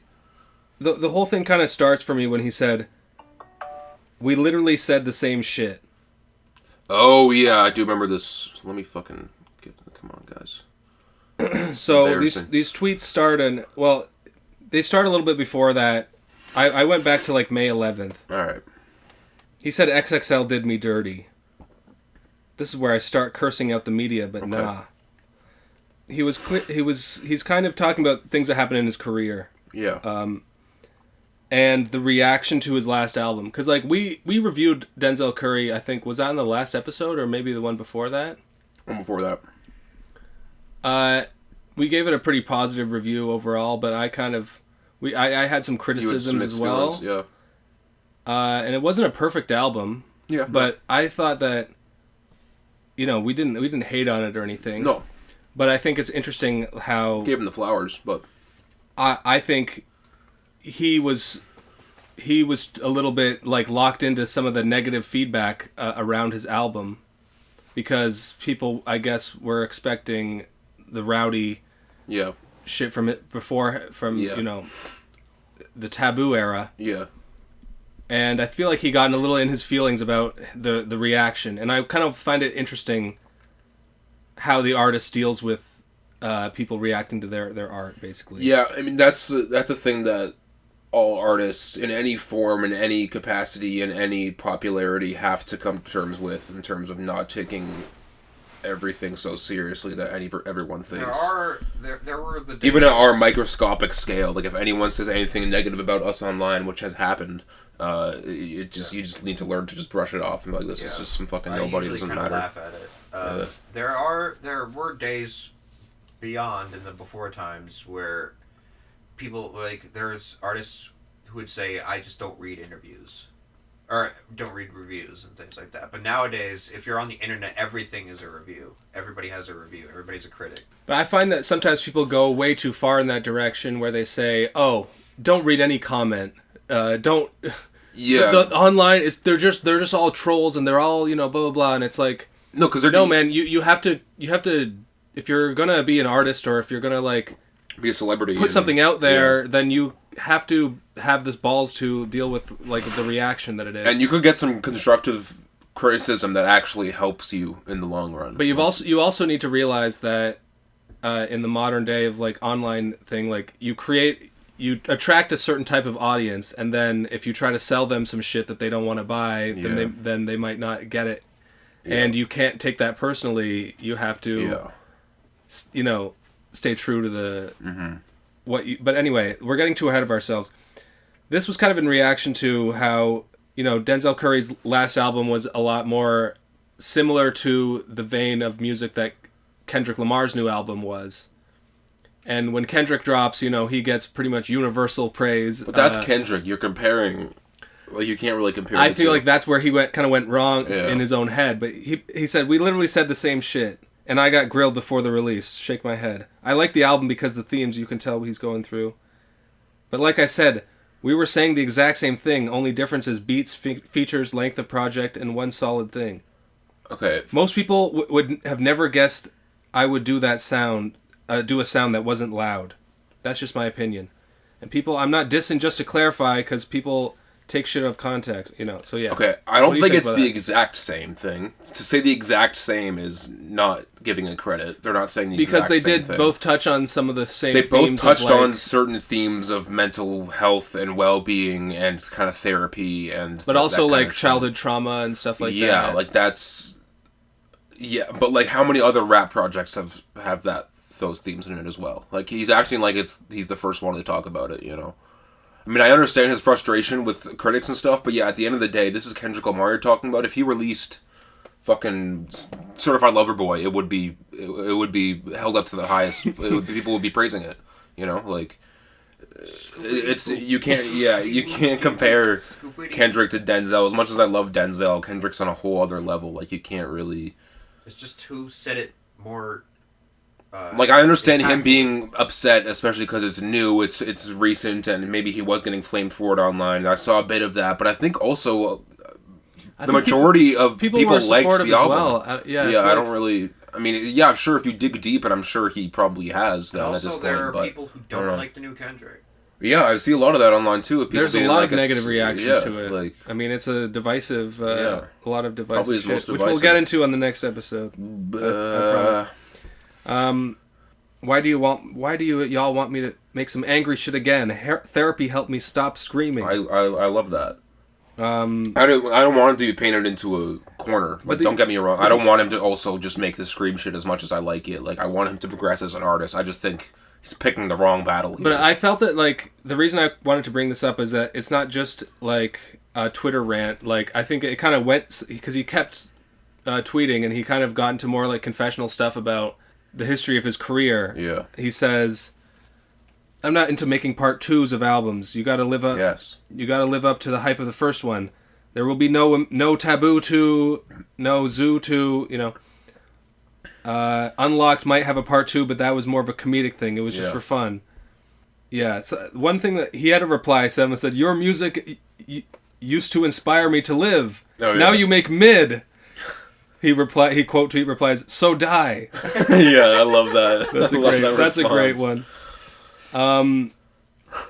The whole thing kind of starts for me when he said, "We literally said the same shit." Oh yeah, I do remember this. Let me fucking come on, guys. So these tweets start, and well, they start a little bit before that. I went back to like May 11th. All right. He said XXL did me dirty. This is where I start cursing out the media, but nah. He's kind of talking about things that happened in his career. Yeah. And the reaction to his last album, because like we reviewed Denzel Curry, I think was that in the last episode or maybe the one before that. One before that. We gave it a pretty positive review overall, but I had some criticisms as well. Yeah. And it wasn't a perfect album. Yeah. But I thought that, we didn't hate on it or anything. No. But I think it's interesting how Gave him the flowers, but I think he was a little bit like locked into some of the negative feedback around his album, because people, I guess, were expecting the rowdy shit from it before, the Taboo era. Yeah. And I feel like he got a little in his feelings about the reaction, and I kind of find it interesting how the artist deals with people reacting to their art, basically. Yeah, I mean that's a thing that all artists in any form, in any capacity, in any popularity have to come to terms with, in terms of not taking everything so seriously that everyone thinks. There were the days. Even at our microscopic scale, like if anyone says anything negative about us online, which has happened, you just need to learn to just brush it off and be like, this is just some fucking nobody, doesn't matter. I usually laugh at it. There were days beyond in the before times where people, like, there's artists who would say, I just don't read interviews or don't read reviews and things like that. But nowadays, if you're on the internet, everything is a review. Everybody has a review. Everybody's a critic. But I find that sometimes people go way too far in that direction, where they say, "Oh, don't read any comment. Don't." Yeah. The online is they're just all trolls, and they're all blah blah blah, and it's like, no, because man, you have to if you're gonna be an artist, or if you're gonna like be a celebrity, put something out there, then you have to have this balls to deal with like the reaction that it is. And you could get some constructive criticism that actually helps you in the long run. But you also need to realize that in the modern day of like online thing, like you attract a certain type of audience, and then if you try to sell them some shit that they don't want to buy, then they might not get it. Yeah. And you can't take that personally. You have to stay true to the but anyway, we're getting too ahead of ourselves. This was kind of in reaction to how, Denzel Curry's last album was a lot more similar to the vein of music that Kendrick Lamar's new album was. And when Kendrick drops, he gets pretty much universal praise. But that's Kendrick. You're comparing. Like, you can't really compare. I feel like that's where he went wrong in his own head. But he said, we literally said the same shit. And I got grilled before the release. Shake my head. I like the album because the themes you can tell he's going through. But like I said, we were saying the exact same thing. Only difference is beats, features, length of project, and one solid thing. Okay. Most people would have never guessed I would do that sound, do a sound that wasn't loud. That's just my opinion. And people, I'm not dissing just to clarify, because people take shit out of context, So yeah. Okay, I don't What do you think think it's about the that? exact same thing. To say the exact same is not giving it credit. They're not saying the Because exact they same did thing. both touch on some of the same They both themes touched of, like, on certain themes of mental health and well-being and kind of therapy and but also that kind like of shit. childhood trauma and stuff like that. Yeah, like that's but like how many other rap projects have those themes in it as well? Like he's acting like he's the first one to talk about it, I mean, I understand his frustration with critics and stuff, but yeah, at the end of the day, this is Kendrick Lamar you're talking about. If he released fucking Certified Lover Boy, it would be held up to the highest. People would be praising it. Like it's you can't compare Kendrick to Denzel. As much as I love Denzel, Kendrick's on a whole other level. Like you can't really. It's just who said it more. Like I understand him impactful. being upset, especially because it's new, it's recent, and maybe he was getting flamed for it online. I saw a bit of that, but I think also I the think majority of people people were liked supportive the as album. well. I feel I like- don't really. I mean, yeah, I'm sure if you dig deep, and I'm sure he probably has And now at this also, point. there are but people who I don't don't know. like the new Kendrick. Yeah, I see a lot of that online too. Of people There's a being lot like of negative reaction yeah, to it. Like, I mean, it's a divisive, Yeah. a lot of divisive Probably his shit, most which we'll divisive. get into on the next episode. I promise. Why do y'all want me to make some angry shit again? Therapy helped me stop screaming. I love that. I don't want him to be painted into a corner. Like, don't get me wrong. I don't want him to also just make the scream shit as much as I like it. Like, I want him to progress as an artist. I just think he's picking the wrong battle here. But I felt that, like, the reason I wanted to bring this up is that it's not just, like, a Twitter rant. Like, I think it kind of went... Because he kept tweeting, and he kind of got into more, like, confessional stuff about the history of his career. Yeah. He says, I'm not into making part 2s of albums. You gotta live up... Yes. You gotta live up to the hype of the first one. There will be no Taboo 2, no Zoo 2, Unlocked might have a part 2, but that was more of a comedic thing. It was just for fun. Yeah, so one thing that he had a reply, someone said, your music used to inspire me to live. Oh, yeah. Now you make mid. He quote tweet replies, so die. Yeah, I love that. That's a great one.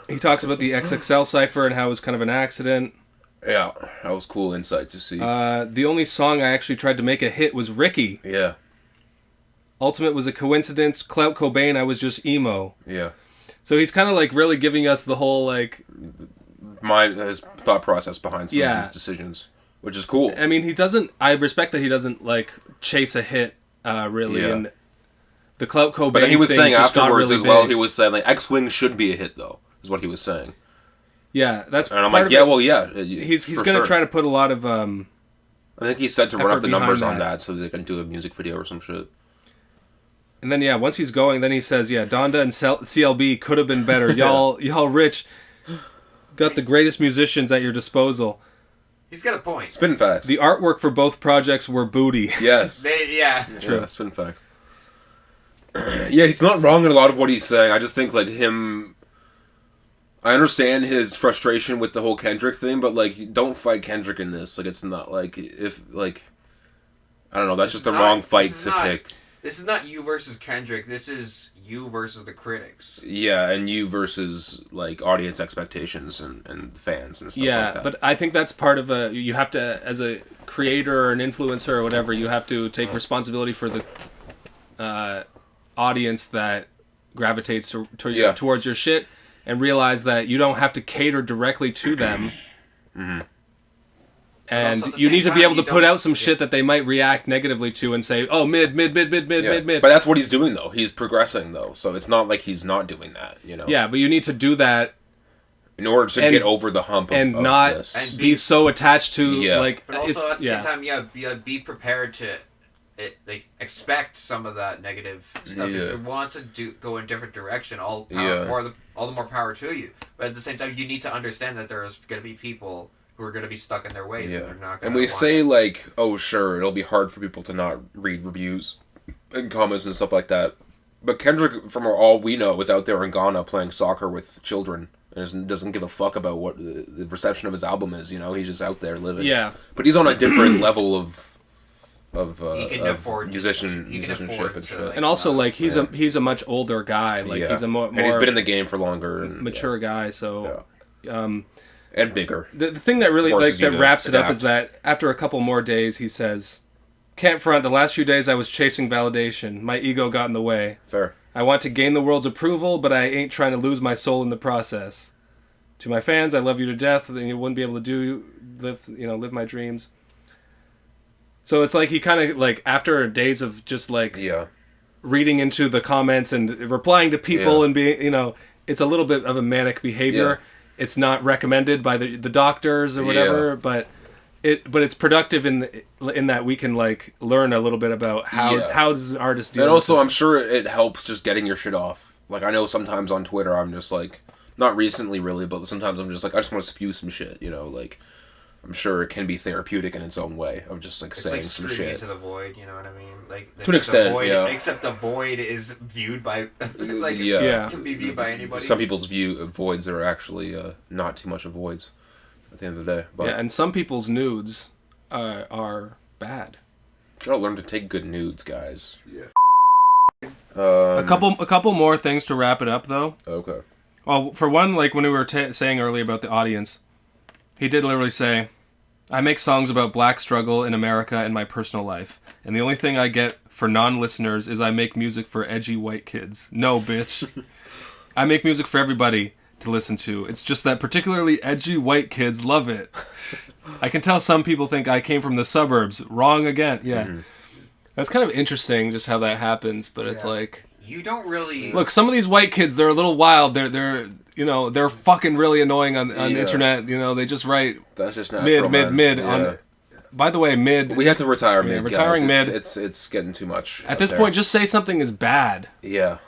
He talks about the XXL cipher and how it was kind of an accident. Yeah, that was cool insight to see. The only song I actually tried to make a hit was Ricky. Yeah. Ultimate was a coincidence. Clout Cobain, I was just emo. Yeah. So he's kind of like really giving us the whole like... His thought process behind some of these decisions, which is cool. I mean, he doesn't... I respect that he doesn't like chase a hit, really. Yeah. And the Clout Cobain But then he was thing saying just got afterwards really as well, big. he was saying, like, X-Wing should be a hit, though, is what he was saying. Yeah, that's And I'm part like, of yeah, it. well, yeah. He's going to try to put a lot of... I think he said to run effort up the numbers behind on that. that so they can do a music video or some shit. And then, yeah, once he's going, then he says, yeah, Donda and CLB could have been better. Y'all rich got the greatest musicians at your disposal. He's got a point. Spin facts. The artwork for both projects were booty. Yes. Yeah. True. Yeah, spin facts. Yeah, he's not wrong in a lot of what he's saying. I just think, like, him... I understand his frustration with the whole Kendrick thing, but, like, don't fight Kendrick in this. Like, it's not, like, if, like... I don't know, that's just the wrong fight to pick. This is not you versus Kendrick. This is you versus the critics. Yeah, and you versus, like, audience expectations and fans and stuff like that. But I think that's part of you have to, as a creator or an influencer or whatever, you have to take responsibility for the audience that gravitates towards your shit and realize that you don't have to cater directly to them. Mm-hmm. And also at the you same need to be time, able to you put don't- out some shit that they might react negatively to and say, oh, mid. But that's what he's doing, though. He's progressing, though. So it's not like he's not doing that, Yeah, but you need to do that in order to get over the hump of, and of not this. And be so attached to, like... But also at the yeah. same time, be prepared to expect some of that negative stuff. Yeah. If you want to go in a different direction, all the more power to you. But at the same time, you need to understand that there's going to be people who are going to be stuck in their ways. Yeah. And they're not And gonna we want say, it. like, oh, sure, it'll be hard for people to not read reviews and comments and stuff like that. But Kendrick, from all we know, is out there in Ghana playing soccer with children and doesn't give a fuck about what the reception of his album is, He's just out there living. Yeah. But he's on a different level of He can afford musicianship and to, shit. like, And also, not- like, he's a much older guy. Like, he's a more and he's been in the game for longer. And, mature guy, so... And bigger. The thing that really Forces you that to wraps it up adapt. is that after a couple more days, he says, "Can't front. The last few days I was chasing validation. My ego got in the way. Fair. I want to gain the world's approval, but I ain't trying to lose my soul in the process. To my fans, I love you to death, and you wouldn't be able to live my dreams." So it's like he kind of like after days of just like reading into the comments and replying to people and being, it's a little bit of a manic behavior. Yeah. It's not recommended by the doctors or whatever, but it's productive in that we can like learn a little bit about how does an artist deal. And also, with this. I'm sure it helps just getting your shit off. Like I know sometimes on Twitter, I'm just like, not recently really, but sometimes I'm just like, I just want to spew some shit. Like. I'm sure it can be therapeutic in its own way of just like saying some shit into the void. You know what I mean? Like to an extent, Except the void is viewed by like can be viewed by anybody. Some people's voids are actually not too much of voids at the end of the day. But and some people's nudes are bad. You gotta learn to take good nudes, guys. Yeah. A couple more things to wrap it up though. Okay. Well, for one, like when we were saying earlier about the audience. He did literally say, "I make songs about black struggle in America and my personal life. And the only thing I get for non-listeners is I make music for edgy white kids. No, bitch. I make music for everybody to listen to. It's just that particularly edgy white kids love it. I can tell some people think I came from the suburbs. Wrong again." Yeah. Mm-hmm. That's kind of interesting just how that happens. But it's like... You don't really... Look, some of these white kids, they're a little wild. They're fucking really annoying on the internet. They just write that's just mid on. By the way, mid. We have to retire mid. Retiring guys. mid. It's getting too much. At this point, just say something is bad. Yeah.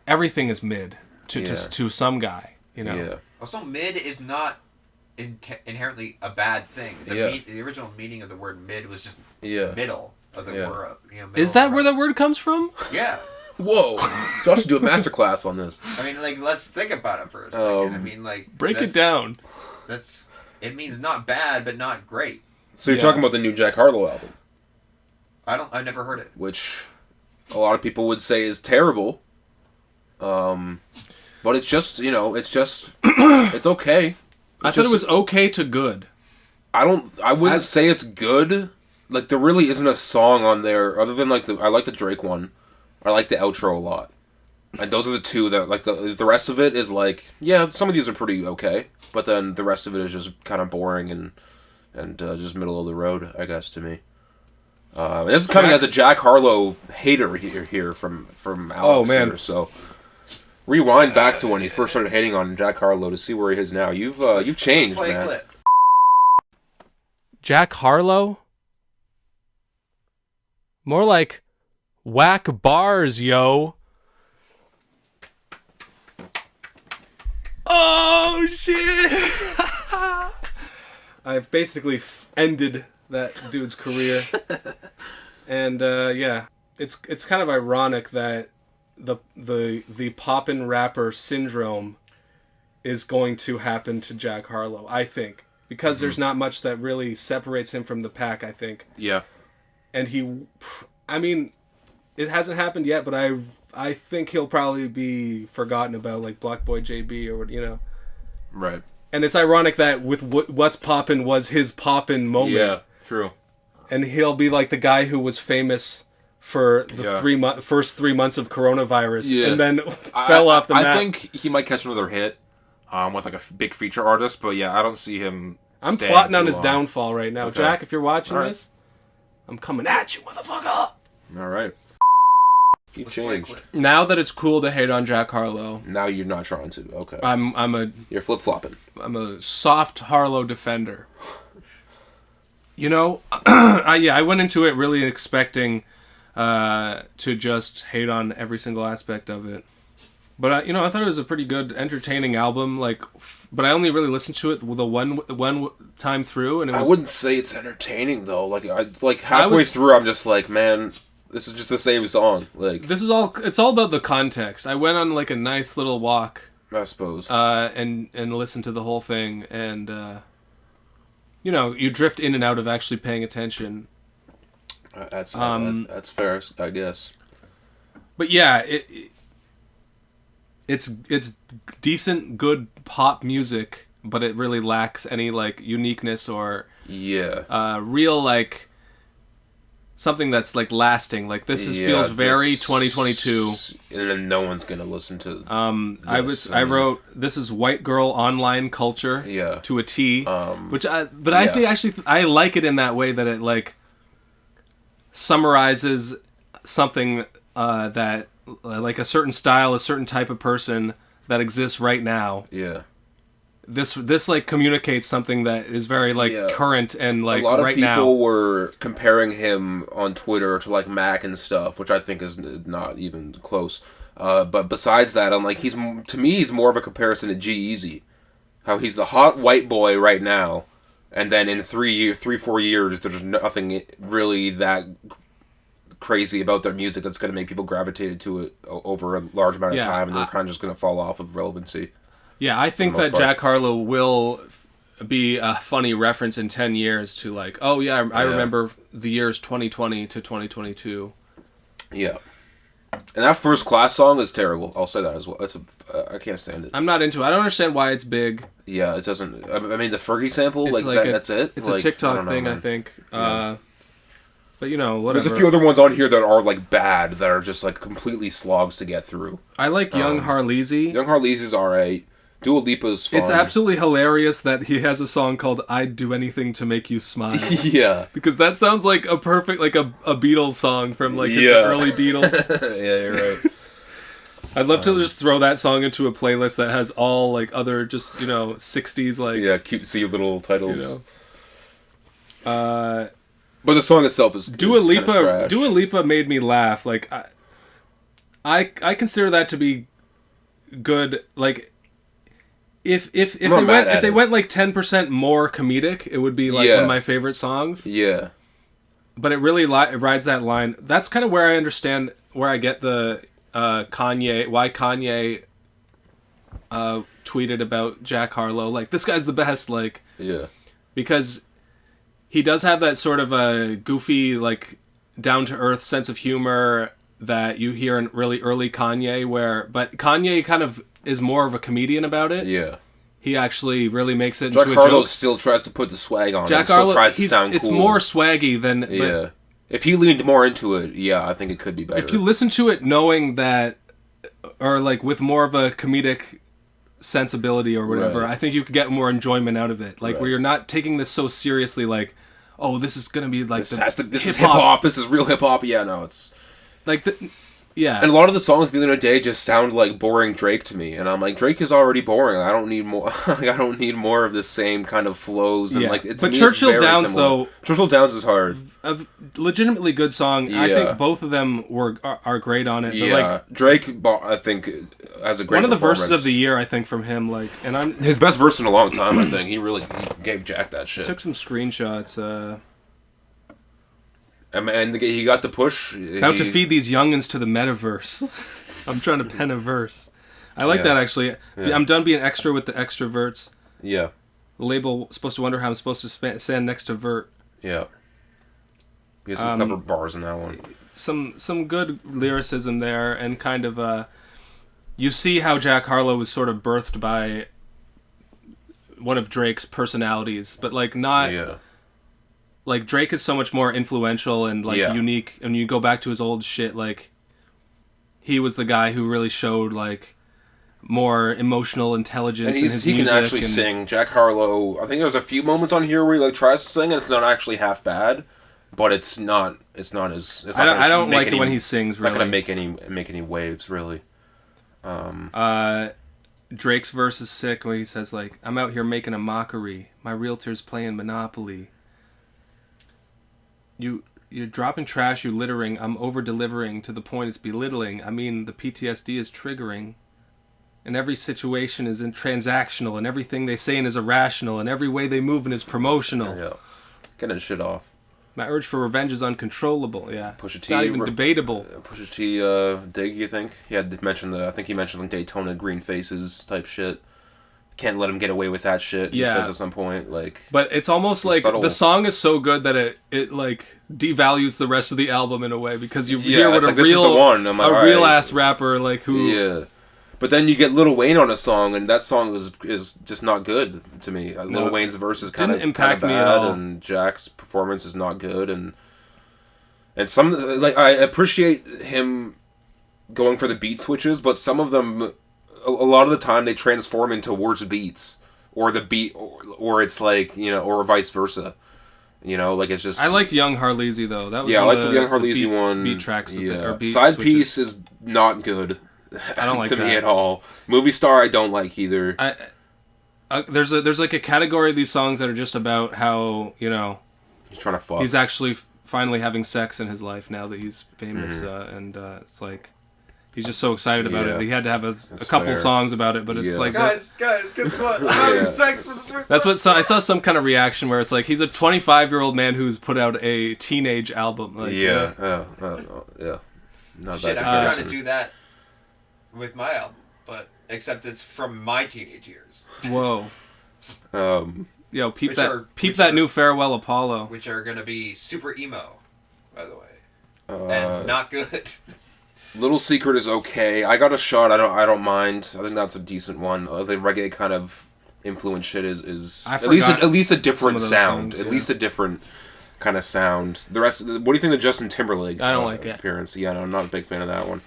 Everything is mid to some guy. Yeah. Also, mid is not inherently a bad thing. The original meaning of the word mid was just middle of the word. Is that where that word comes from? Yeah. Whoa. Josh should do a masterclass on this. I mean, like, let's think about it for a second. I mean, like... Break it down. It means not bad, but not great. So you're talking about the new Jack Harlow album? I've never heard it. Which a lot of people would say is terrible. But it's just, it's okay. I thought it was okay to good. I wouldn't say it's good. Like, there really isn't a song on there, other than, like, I like the Drake one. I like the outro a lot. And those are the two that, like, the rest of it is, like, yeah, some of these are pretty okay, but then the rest of it is just kind of boring and just middle of the road, I guess, to me. This is coming as a Jack Harlow hater here from Alex here, so rewind back to when he first started hating on Jack Harlow to see where he is now. You've changed, man. Clip. Jack Harlow? More like whack bars, yo. Oh, shit. I've basically ended that dude's career. And, it's kind of ironic that the poppin' rapper syndrome is going to happen to Jack Harlow, I think. Because there's not much that really separates him from the pack, I think. Yeah. And it hasn't happened yet, but I think he'll probably be forgotten about, like Black Boy JB or Right. And it's ironic that with What's Poppin' was his poppin' moment. Yeah, true. And he'll be like the guy who was famous for the first 3 months of coronavirus, and then fell off the map. I think he might catch another hit with like a big feature artist, but yeah, I don't see him. I'm plotting on his downfall right now. Okay. Jack, if you're watching this, I'm coming at you, motherfucker. All right. You changed. Now that it's cool to hate on Jack Harlow. Now you're not trying to. Okay. You're flip-flopping. I'm a soft Harlow defender. I went into it really expecting to just hate on every single aspect of it. But I thought it was a pretty good, entertaining album. But I only really listened to it the one time through, and I wouldn't say it's entertaining though. Like halfway through, I'm just like, man, this is just the same song. Like it's all about the context. I went on like a nice little walk, I suppose, and listened to the whole thing, and you drift in and out of actually paying attention. That's fair, I guess. But yeah, it's decent, good pop music but it really lacks any like uniqueness or Yeah. real like something that's like lasting. Like this feels very 2022. And then no one's gonna listen to. I wrote this is white girl online culture. Yeah. To a T. I think actually I like it in that way that it like summarizes something that like a certain style, a certain type of person that exists right now. Yeah. This like communicates something that is very like current and like right now. A lot of people were comparing him on Twitter to like Mac and stuff, which I think is not even close. But besides that, I'm like, to me he's more of a comparison to G-Eazy. How he's the hot white boy right now, and then in 3-4 years, there's nothing really that crazy about their music that's going to make people gravitate to it over a large amount of time, and they're kind of just going to fall off of relevancy. Yeah, I think that Jack Harlow will be a funny reference in 10 years to like, oh yeah, I remember the years 2020 to 2022. Yeah. And that First Class song is terrible. I'll say that as well. I can't stand it. I'm not into it. I don't understand why it's big. Yeah, it doesn't. I mean, the Fergie sample, that's it? It's a TikTok thing, I think. Yeah. But, you know, whatever. There's a few other ones on here that are, like, bad, that are just, like, completely slogs to get through. I like Young Harleezy. Young Harleazy's alright. Dua Lipa's fun. It's absolutely hilarious that he has a song called I'd Do Anything to Make You Smile. Yeah. Because that sounds like a perfect, like a Beatles song from, like, the early Beatles. Yeah, you're right. I'd love to just throw that song into a playlist that has all, like, other just, 60s, like... Yeah, cutesy little titles. But the song itself is Dua Lipa made me laugh. Like, I consider that to be good, like... If they went like 10% more comedic, it would be like one of my favorite songs. Yeah. But it really rides that line. That's kind of where I understand where I get the Kanye tweeted about Jack Harlow. Like, this guy's the best. Like, because he does have that sort of a goofy, like, down to earth sense of humor that you hear in really early Kanye. But Kanye kind of is more of a comedian about it. Yeah. He actually really makes it into a joke. Jack Harlow still tries to put the swag on. Jack Harlow, tries to sound cool. It's more swaggy than... Yeah. If he leaned more into it, I think it could be better. If you listen to it knowing that, or like with more of a comedic sensibility or whatever, I think you could get more enjoyment out of it. Like where you're not taking this so seriously, like, oh, this is going to be like this is hip-hop, this is real hip-hop. Yeah, no, it's... Like, yeah. And a lot of the songs the other day just sound like boring Drake to me, and I'm like, Drake is already boring. I don't need more. I don't need more of the same kind of flows. And like, but Churchill Downs similar. Though, Churchill Downs is hard. A legitimately good song. I think both of them are great on it. Yeah, but like, Drake, I think, has a great. One of the verses of the year, I think, from him. Like, and his best verse in a long time. I think he gave Jack that shit. Took some screenshots. And he got the push. About to feed these youngins to the metaverse. I'm trying to pen a verse. I like that, actually. Yeah. I'm done being extra with the extroverts. Yeah. The label supposed to wonder how I'm supposed to stand next to vert. Yeah. He has some clever bars in that one. Some good lyricism there, and kind of... you see how Jack Harlow was sort of birthed by one of Drake's personalities, but like not... Yeah. Like, Drake is so much more influential and, like, unique. And you go back to his old shit, like, he was the guy who really showed, like, more emotional intelligence in his music. He can actually sing. Jack Harlow, I think there's a few moments on here where he, like, tries to sing, and it's not actually half bad. But it's not as... I don't like it when he sings, really. It's not going to make any waves, really. Drake's verse is sick when he says, like, I'm out here making a mockery. My realtor's playing Monopoly. You're dropping trash, you littering, I'm over-delivering to the point it's belittling. I mean, the PTSD is triggering. And every situation is transactional, and everything they say is irrational, and every way they move is promotional. Yeah. Getting shit off. My urge for revenge is uncontrollable, It's not even debatable. Pusha T, dig, you think? He had mentioned I think he mentioned like Daytona green faces type shit. Can't let him get away with that shit. He says at some point, like. But it's almost like the song is so good that it like devalues the rest of the album in a way, because you hear what a real ass rapper like who. Yeah, But then you get Lil Wayne on a song, and that song is just not good to me. Lil Wayne's verse is kind of impact me bad, at all. and Jack's performance is not good, and some like I appreciate him going for the beat switches, but some of them, a lot of the time, they transform into worse beats, or the beat, or it's like, you know, or vice versa. You know, like it's just. I liked Young Harlezy though. That was I like the Young Harlezy one. Beat tracks, or beat Side switches. Piece is not good. I don't like to that. me at all. Movie Star, I don't like either. There's like a category of these songs that are just about how, you know, He's trying to fuck. he's actually finally having sex in his life now that he's famous, and it's like he's just so excited about Yeah. it. He had to have a couple fair. songs about it, but it's Yeah. like Guys, guess what? I'm having sex for the first that's what I saw some kind of reaction where it's like he's a 25-year-old man who's put out a teenage album. Like, yeah. Not Shit, that I'm good. trying to do that with my album, but except it's from my teenage years, Whoa. Yo, peep Which that are- peep which that are- new Farewell Apollo. which are gonna be super emo, by the way, Uh, and not good. Little Secret is okay. I Got a Shot. I don't mind. I think that's a decent one. The reggae kind of influence shit is I at least forgot at least a different some of those sound. songs, At yeah. least a different kind of sound. The rest. What do you think of Justin Timberlake? I don't like it. Appearance. Yeah, no, I'm not a big fan of that one.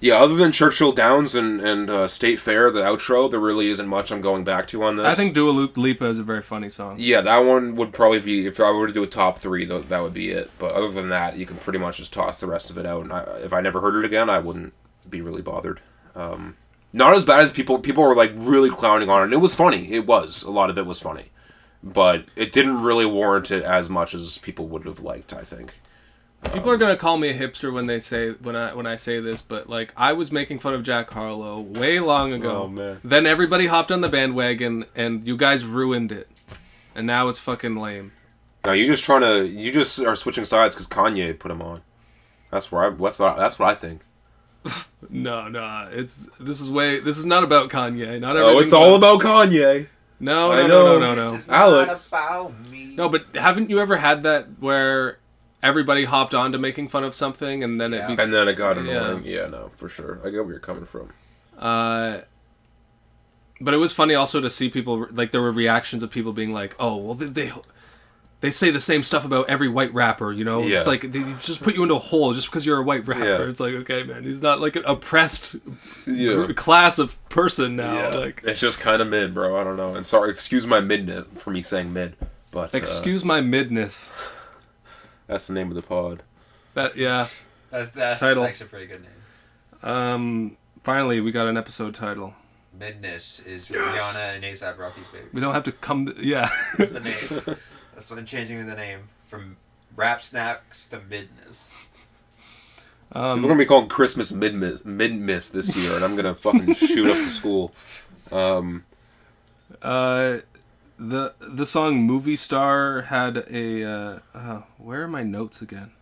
Yeah, other than Churchill Downs and State Fair, the outro, there really isn't much I'm going back to on this. I think Dua Lipa is a very funny song. Yeah, that one would probably be, if I were to do a top three, that would be it. But other than that, you can pretty much just toss the rest of it out. And if I never heard it again, I wouldn't be really bothered. Not as bad as people were like really clowning on it. And it was funny. It was. A lot of it was funny. But it didn't really warrant it as much as people would have liked, I think. People are gonna call me a hipster when I say this, but like I was making fun of Jack Harlow way long ago. Oh, man. Then everybody hopped on the bandwagon, and you guys ruined it, and now it's fucking lame. Now you just are switching sides because Kanye put him on. That's what I think. No, this is not about Kanye. Not Oh, it's all about Kanye. No. This is Alex. not about me. No, but haven't you ever had that where everybody hopped on to making fun of something, and then And then it got annoying. Yeah, no, for sure. I get where you're coming from. But it was funny also to see people, like, there were reactions of people being like, oh, well, they say the same stuff about every white rapper, you know? Yeah. It's like, they just put you into a hole just because you're a white rapper. Yeah. It's like, okay, man, he's not like an oppressed Yeah. class of person now. Yeah. Like, It's just kind of mid, bro. I don't know. And sorry, excuse my midness for me saying mid. But excuse my Mid-Ness. that's the name of the pod. That's That's Title. actually a pretty good name. Finally, we got an episode title. Mid-Ness is Rihanna and A$AP Rocky's baby. We don't have to come... yeah. That's the name. That's what I'm changing the name from Rap Snacks to Mid-Ness. We're gonna be calling Christmas mid-miss this year, and I'm gonna fucking shoot up the school. The song Movie Star had a... where are my notes again?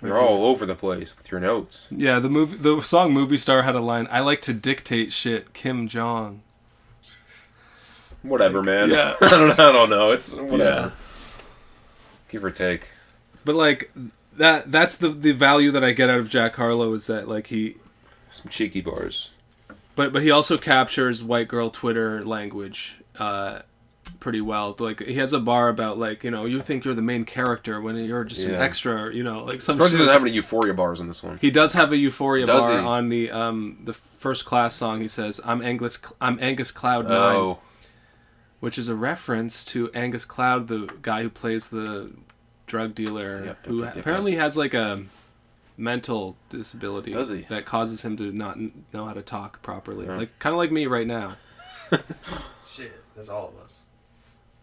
You're all over the place with your notes. Yeah, the song Movie Star had a line, I like to dictate shit, Kim Jong. Whatever, man. yeah. I don't know. It's whatever. Yeah. Give or take. But like that's the value that I get out of Jack Harlow is that like Some cheeky bars. but he also captures white girl Twitter language pretty well. Like he has a bar about like, you know, you think you're the main character when you're just an extra, you know, like some Surprised he shit. doesn't have any Euphoria bars in this one. He does have a Euphoria Does bar he? on the First Class song. He says, I'm Angus Cloud 9. Oh. Which is a reference to Angus Cloud, the guy who plays the drug dealer, who apparently has like a mental disability Does he? that causes him to not know how to talk properly. Like kind of like me right now. Shit, that's all of us.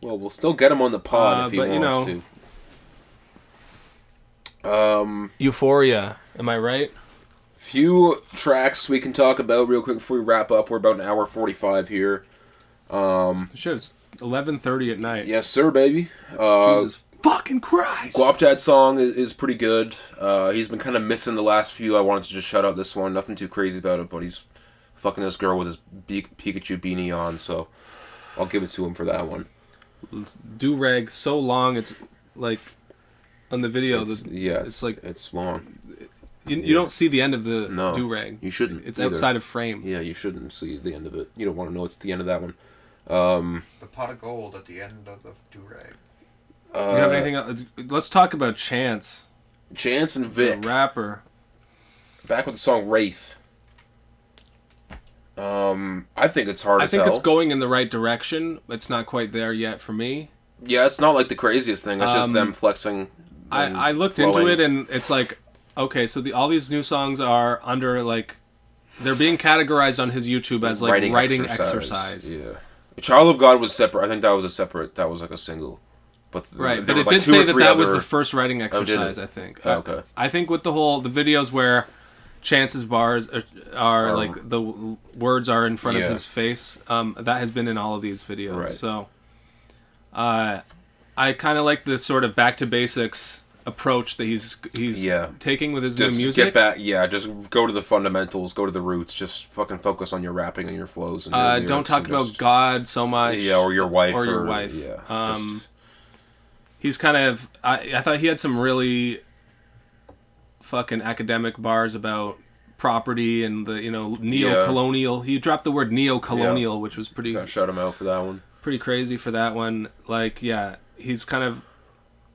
Well, we'll still get him on the pod if he but, wants you to. Euphoria, am I right? Few tracks we can talk about real quick before we wrap up. We're about an hour 45 here. Shit, it's 11:30 at night. Yes, sir, baby. Jesus fucking Christ! Guapdad's song is pretty good. He's been kind of missing the last few. I wanted to just shout out this one. Nothing too crazy about it, but he's fucking this girl with his Pikachu beanie on, so I'll give it to him for that one. Do-rag so long, it's like on the video. It's it's like it's long. You don't see the end of the No, do-rag. you shouldn't. It's either. outside of frame. Yeah, you shouldn't see the end of it. You don't want to know what's at the end of that one. The pot of gold at the end of the do-rag. You have anything else? Let's talk about Chance. Chance and Vic. The rapper. Back with the song Wraith. I think it's hard as hell. I think it's going in the right direction. It's not quite there yet for me. Yeah, it's not like the craziest thing. It's just them flexing. I looked into it, and it's like, okay, so all these new songs are under, like, they're being categorized on his YouTube as, like, writing exercise. Yeah. Child of God was separate. I think that was that was like a single. But right, but it did say that was the first writing exercise, I think. Okay. I think with the videos where Chance's bars are like, the words are in front of his face, that has been in all of these videos. Right. So, I kind of like the sort of back to basics approach that he's taking with his new music. Get back, just go to the fundamentals, go to the roots, just fucking focus on your rapping and your flows. And don't talk about God so much. Yeah, or your wife. Or your wife. Yeah. He's kind of... I thought he had some really fucking academic bars about property and the, neo-colonial... He dropped the word neo-colonial, which was pretty... Gotta shout him out for that one. Pretty crazy for that one. Like, he's kind of...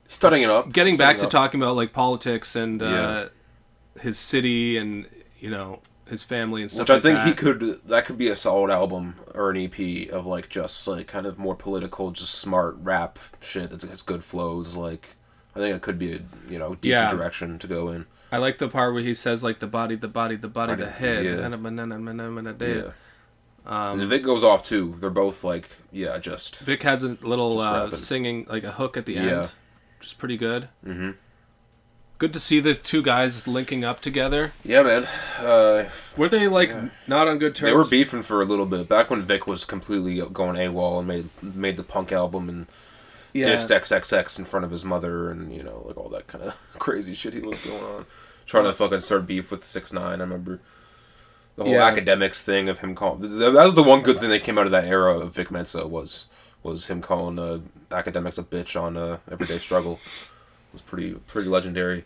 Studying it up. Getting back to talking about, like, politics and his city and, his family and stuff Which I think that could be a solid album or an EP of, like, just, like, kind of more political, just smart rap shit that's good flows. Like, I think it could be a, decent direction to go in. I like the part where he says, like, the body, the head. Yeah. And Vic goes off, too. They're both, like, just... Vic has a little singing, like, a hook at the end. Yeah. Which is pretty good. Mm-hmm. Good to see the two guys linking up together. Yeah, man. Were they, like, not on good terms? They were beefing for a little bit. Back when Vic was completely going AWOL and made the punk album and dissed XXX in front of his mother and, like all that kind of crazy shit he was going on. Trying to fucking start beef with 6ix9ine, I remember. The whole academics thing of him calling... That was the one good thing that came out of that era of Vic Mensa was him calling academics a bitch on Everyday Struggle. It was pretty legendary.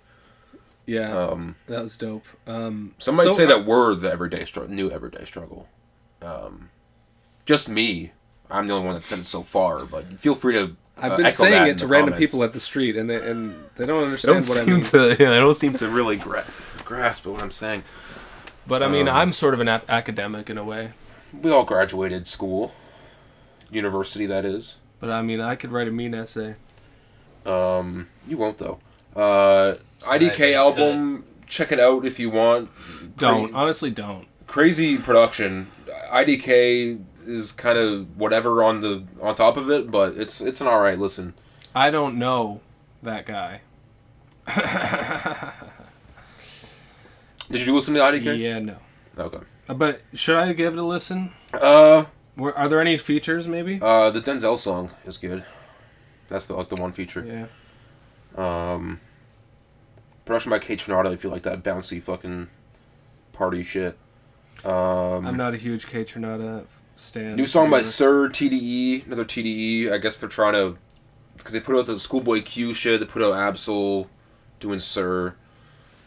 Yeah, that was dope. Some might say that we're the new Everyday Struggle. Just me. I'm the only one that said it so far, but feel free to I've been saying it to random people at the street, and they don't understand what I mean. They don't seem to really grasp what I'm saying. But, I mean, I'm sort of an academic in a way. We all graduated school. University, that is. But, I mean, I could write a mean essay. You won't, though. IDK album, check it out if you want. Honestly, don't. Crazy production. IDK is kind of whatever on top of it, but it's an alright listen. I don't know that guy. Did you listen to IDK? Yeah, no. Okay. But should I give it a listen? Are there any features, maybe? The Denzel song is good. That's the one feature. Yeah. Production by Kate Tronada, if you like that bouncy fucking party shit. I'm not a huge Kate Tronada stan. New song by Sir, TDE, another TDE. I guess they're trying to... Because they put out the Schoolboy Q shit, they put out Absol doing Sir.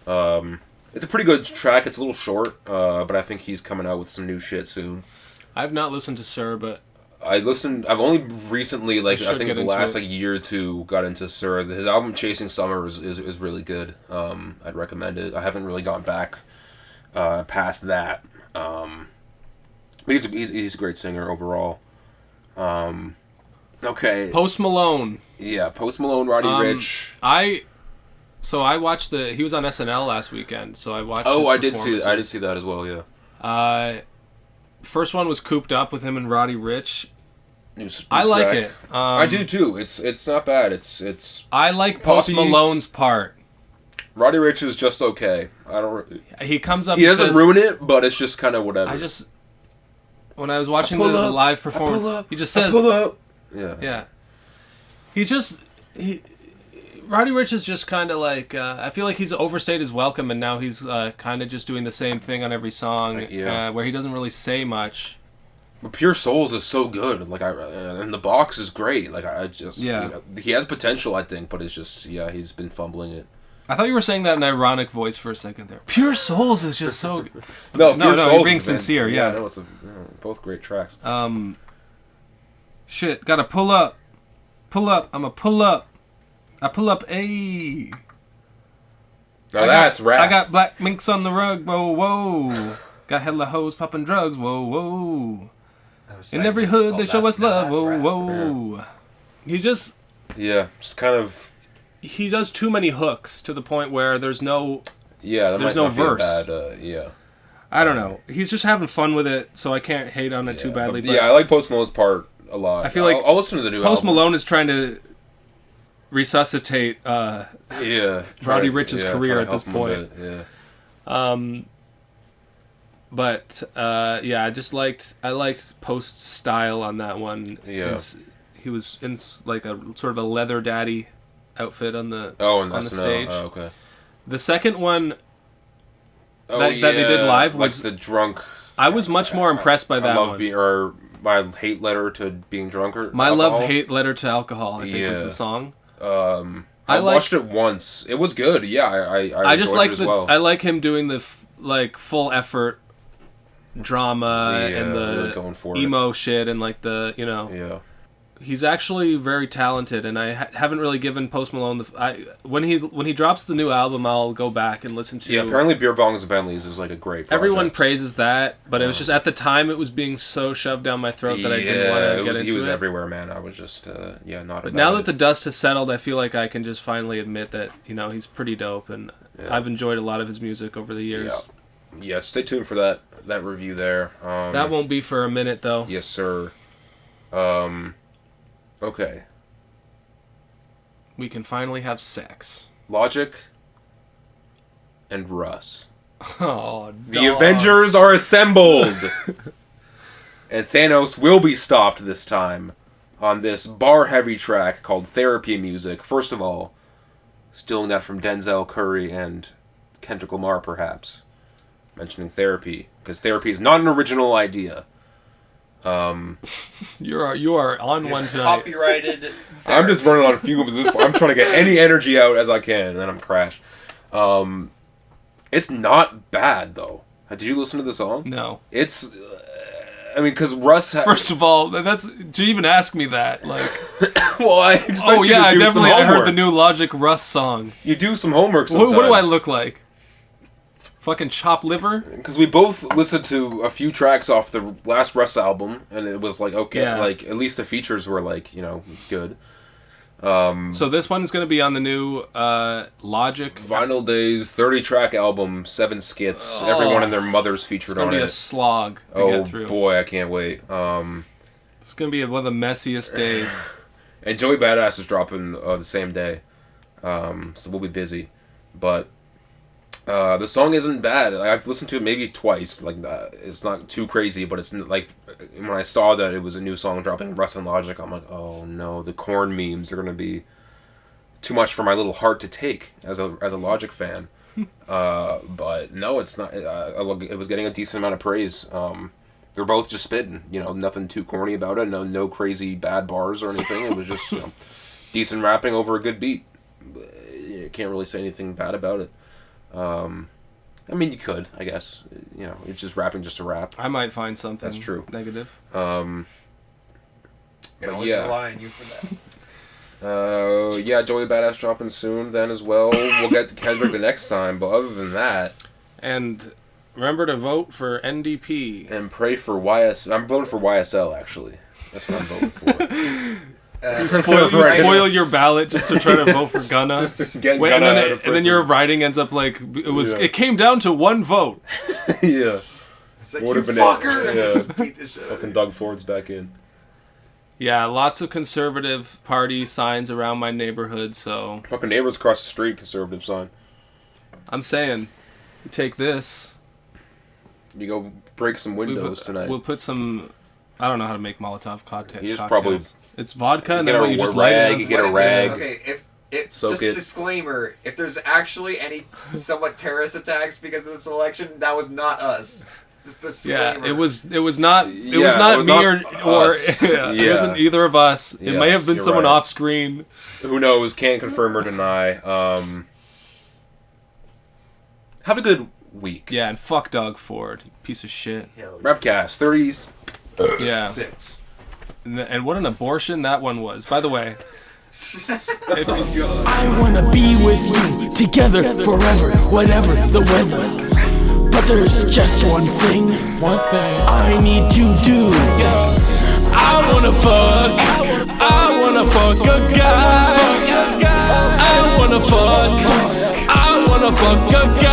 It's a pretty good track. It's a little short, but I think he's coming out with some new shit soon. I've not listened to Sir, but... I've only recently, I think the last year or two, got into Sir. His album Chasing Summer is really good. I'd recommend it. I haven't really gone back past that. But he's a great singer overall. Okay. Post Malone. Yeah, Post Malone, Roddy Ricch. So I watched he was on SNL last weekend, so I watched I did see that as well, yeah. First one was Cooped Up with him and Roddy Ricch. New I like track. it. I do too. It's not bad. It's I like Post Malone's part. Roddy Ricch is just okay. He comes up. He doesn't ruin it, but it's just kind of whatever. When I was watching the live performance, he just says, pull up. Yeah. Yeah. Roddy Ricch is just kind of like, I feel like he's overstayed his welcome, and now he's kind of just doing the same thing on every song, where he doesn't really say much. But Pure Souls is so good. And the box is great. He has potential, I think, but it's just, he's been fumbling it. I thought you were saying that in an ironic voice for a second there. Pure Souls is just so... No, no, Souls you're being is sincere, yeah. No, it's both great tracks. Shit, gotta pull up. Pull up, I'ma pull up. I pull up, ayy. Now that's rap. I got black minks on the rug, whoa, whoa. Got hella hoes popping drugs, whoa, whoa. In every hood, they show us love, whoa, whoa. Yeah. He just... Yeah, just kind of... He does too many hooks to the point where there's no... Yeah, there's no verse. Yeah. I don't know. He's just having fun with it, so I can't hate on it too badly. But I like Post Malone's part a lot. I feel like I'll listen to the new Post album. Malone is trying to resuscitate Roddy Ricch's career at this point. But I liked Post's style on that one. Yeah. He was in like a sort of a leather daddy outfit on the stage. Oh, okay. The second one that they did live was like the drunk. I was much more impressed by that one. Or my hate letter to being drunk or my alcohol. Love-Hate Letter to Alcohol, I think was the song. I watched it once. It was good. Yeah, I just like it as well. I like him doing the full effort drama and the really going for emo shit and like the he's actually very talented, and I haven't really given Post Malone when he drops the new album, I'll go back and listen to. Yeah, apparently Beer Bongs and Bentleys is like a great project. Everyone praises that, but it was just at the time it was being so shoved down my throat that I didn't want to get into it. He was everywhere, man. I was just not. But now that the dust has settled, I feel like I can just finally admit that he's pretty dope, and I've enjoyed a lot of his music over the years. Yeah, stay tuned for that review there. That won't be for a minute though. Yes, sir. Okay. We can finally have sex. Logic and Russ. Oh, the Avengers are assembled! And Thanos will be stopped this time on this bar-heavy track called Therapy Music. First of all, stealing that from Denzel Curry and Kendrick Lamar, perhaps. Mentioning therapy, because therapy is not an original idea. You are on one tonight. Copyrighted. I'm just running on fumes at this point. I'm trying to get any energy out as I can, and then I'm crash. It's not bad though. Did you listen to the song? No. It's, because Russ. First of all, did you even ask me that? Like, well, I expect you to do I definitely. some I homework. heard the new Logic Russ song. You do some homework sometimes. What do I look like? Fucking chopped liver? Because we both listened to a few tracks off the last Russ album, and it was like, okay, like, at least the features were, like, good. So this one is going to be on the new Logic... Vinyl Days 30-track album, 7 skits, everyone and their mothers featured on it. It's going to be a slog to get through. Oh, boy, I can't wait. It's going to be one of the messiest days. And Joey Badass is dropping the same day, so we'll be busy. But... the song isn't bad. I've listened to it maybe twice. Like, it's not too crazy, but it's like when I saw that it was a new song dropping, Russ and Logic, I'm like, oh no, the corn memes are gonna be too much for my little heart to take as a Logic fan. But no, it's not. It was getting a decent amount of praise. They're both just spitting, nothing too corny about it. No crazy bad bars or anything. It was just decent rapping over a good beat. You can't really say anything bad about it. You could, I guess. It's just rapping just to rap. I might find something. That's true. Negative. But yeah. Rely on you for that. Joey Badass dropping soon then as well. We'll get to Kendrick the next time, but other than that... And remember to vote for NDP. And pray for I'm voting for YSL, actually. That's what I'm voting for. You spoil your ballot just to try to vote for Gunna. Just to get Gunna out of prison. And then your writing ends up like it came down to one vote. Yeah. It's like, you fucker! Yeah. Beat the shit. Fucking Doug Ford's back in. Yeah, lots of conservative party signs around my neighborhood, so... Fucking neighbors across the street, conservative sign. I'm saying, you take this. You go break some windows tonight. We'll put some... I don't know how to make Molotov cocktails. You just probably... It's vodka, and then you just light it. You get a rag. Okay, disclaimer, if there's actually any somewhat terrorist attacks because of this election, that was not us. Just disclaimer. Yeah, it was not me or it wasn't either of us. It may have been someone off screen. Who knows? Can't confirm or deny. Have a good week. Yeah, and fuck Doug Ford, you piece of shit. Hell yeah. Rapcast 36. Yeah. And what an abortion that one was. By the way, I wanna be with you, together, forever, whatever the weather. But there's just one thing I need to do. I wanna fuck a guy. I wanna fuck a guy.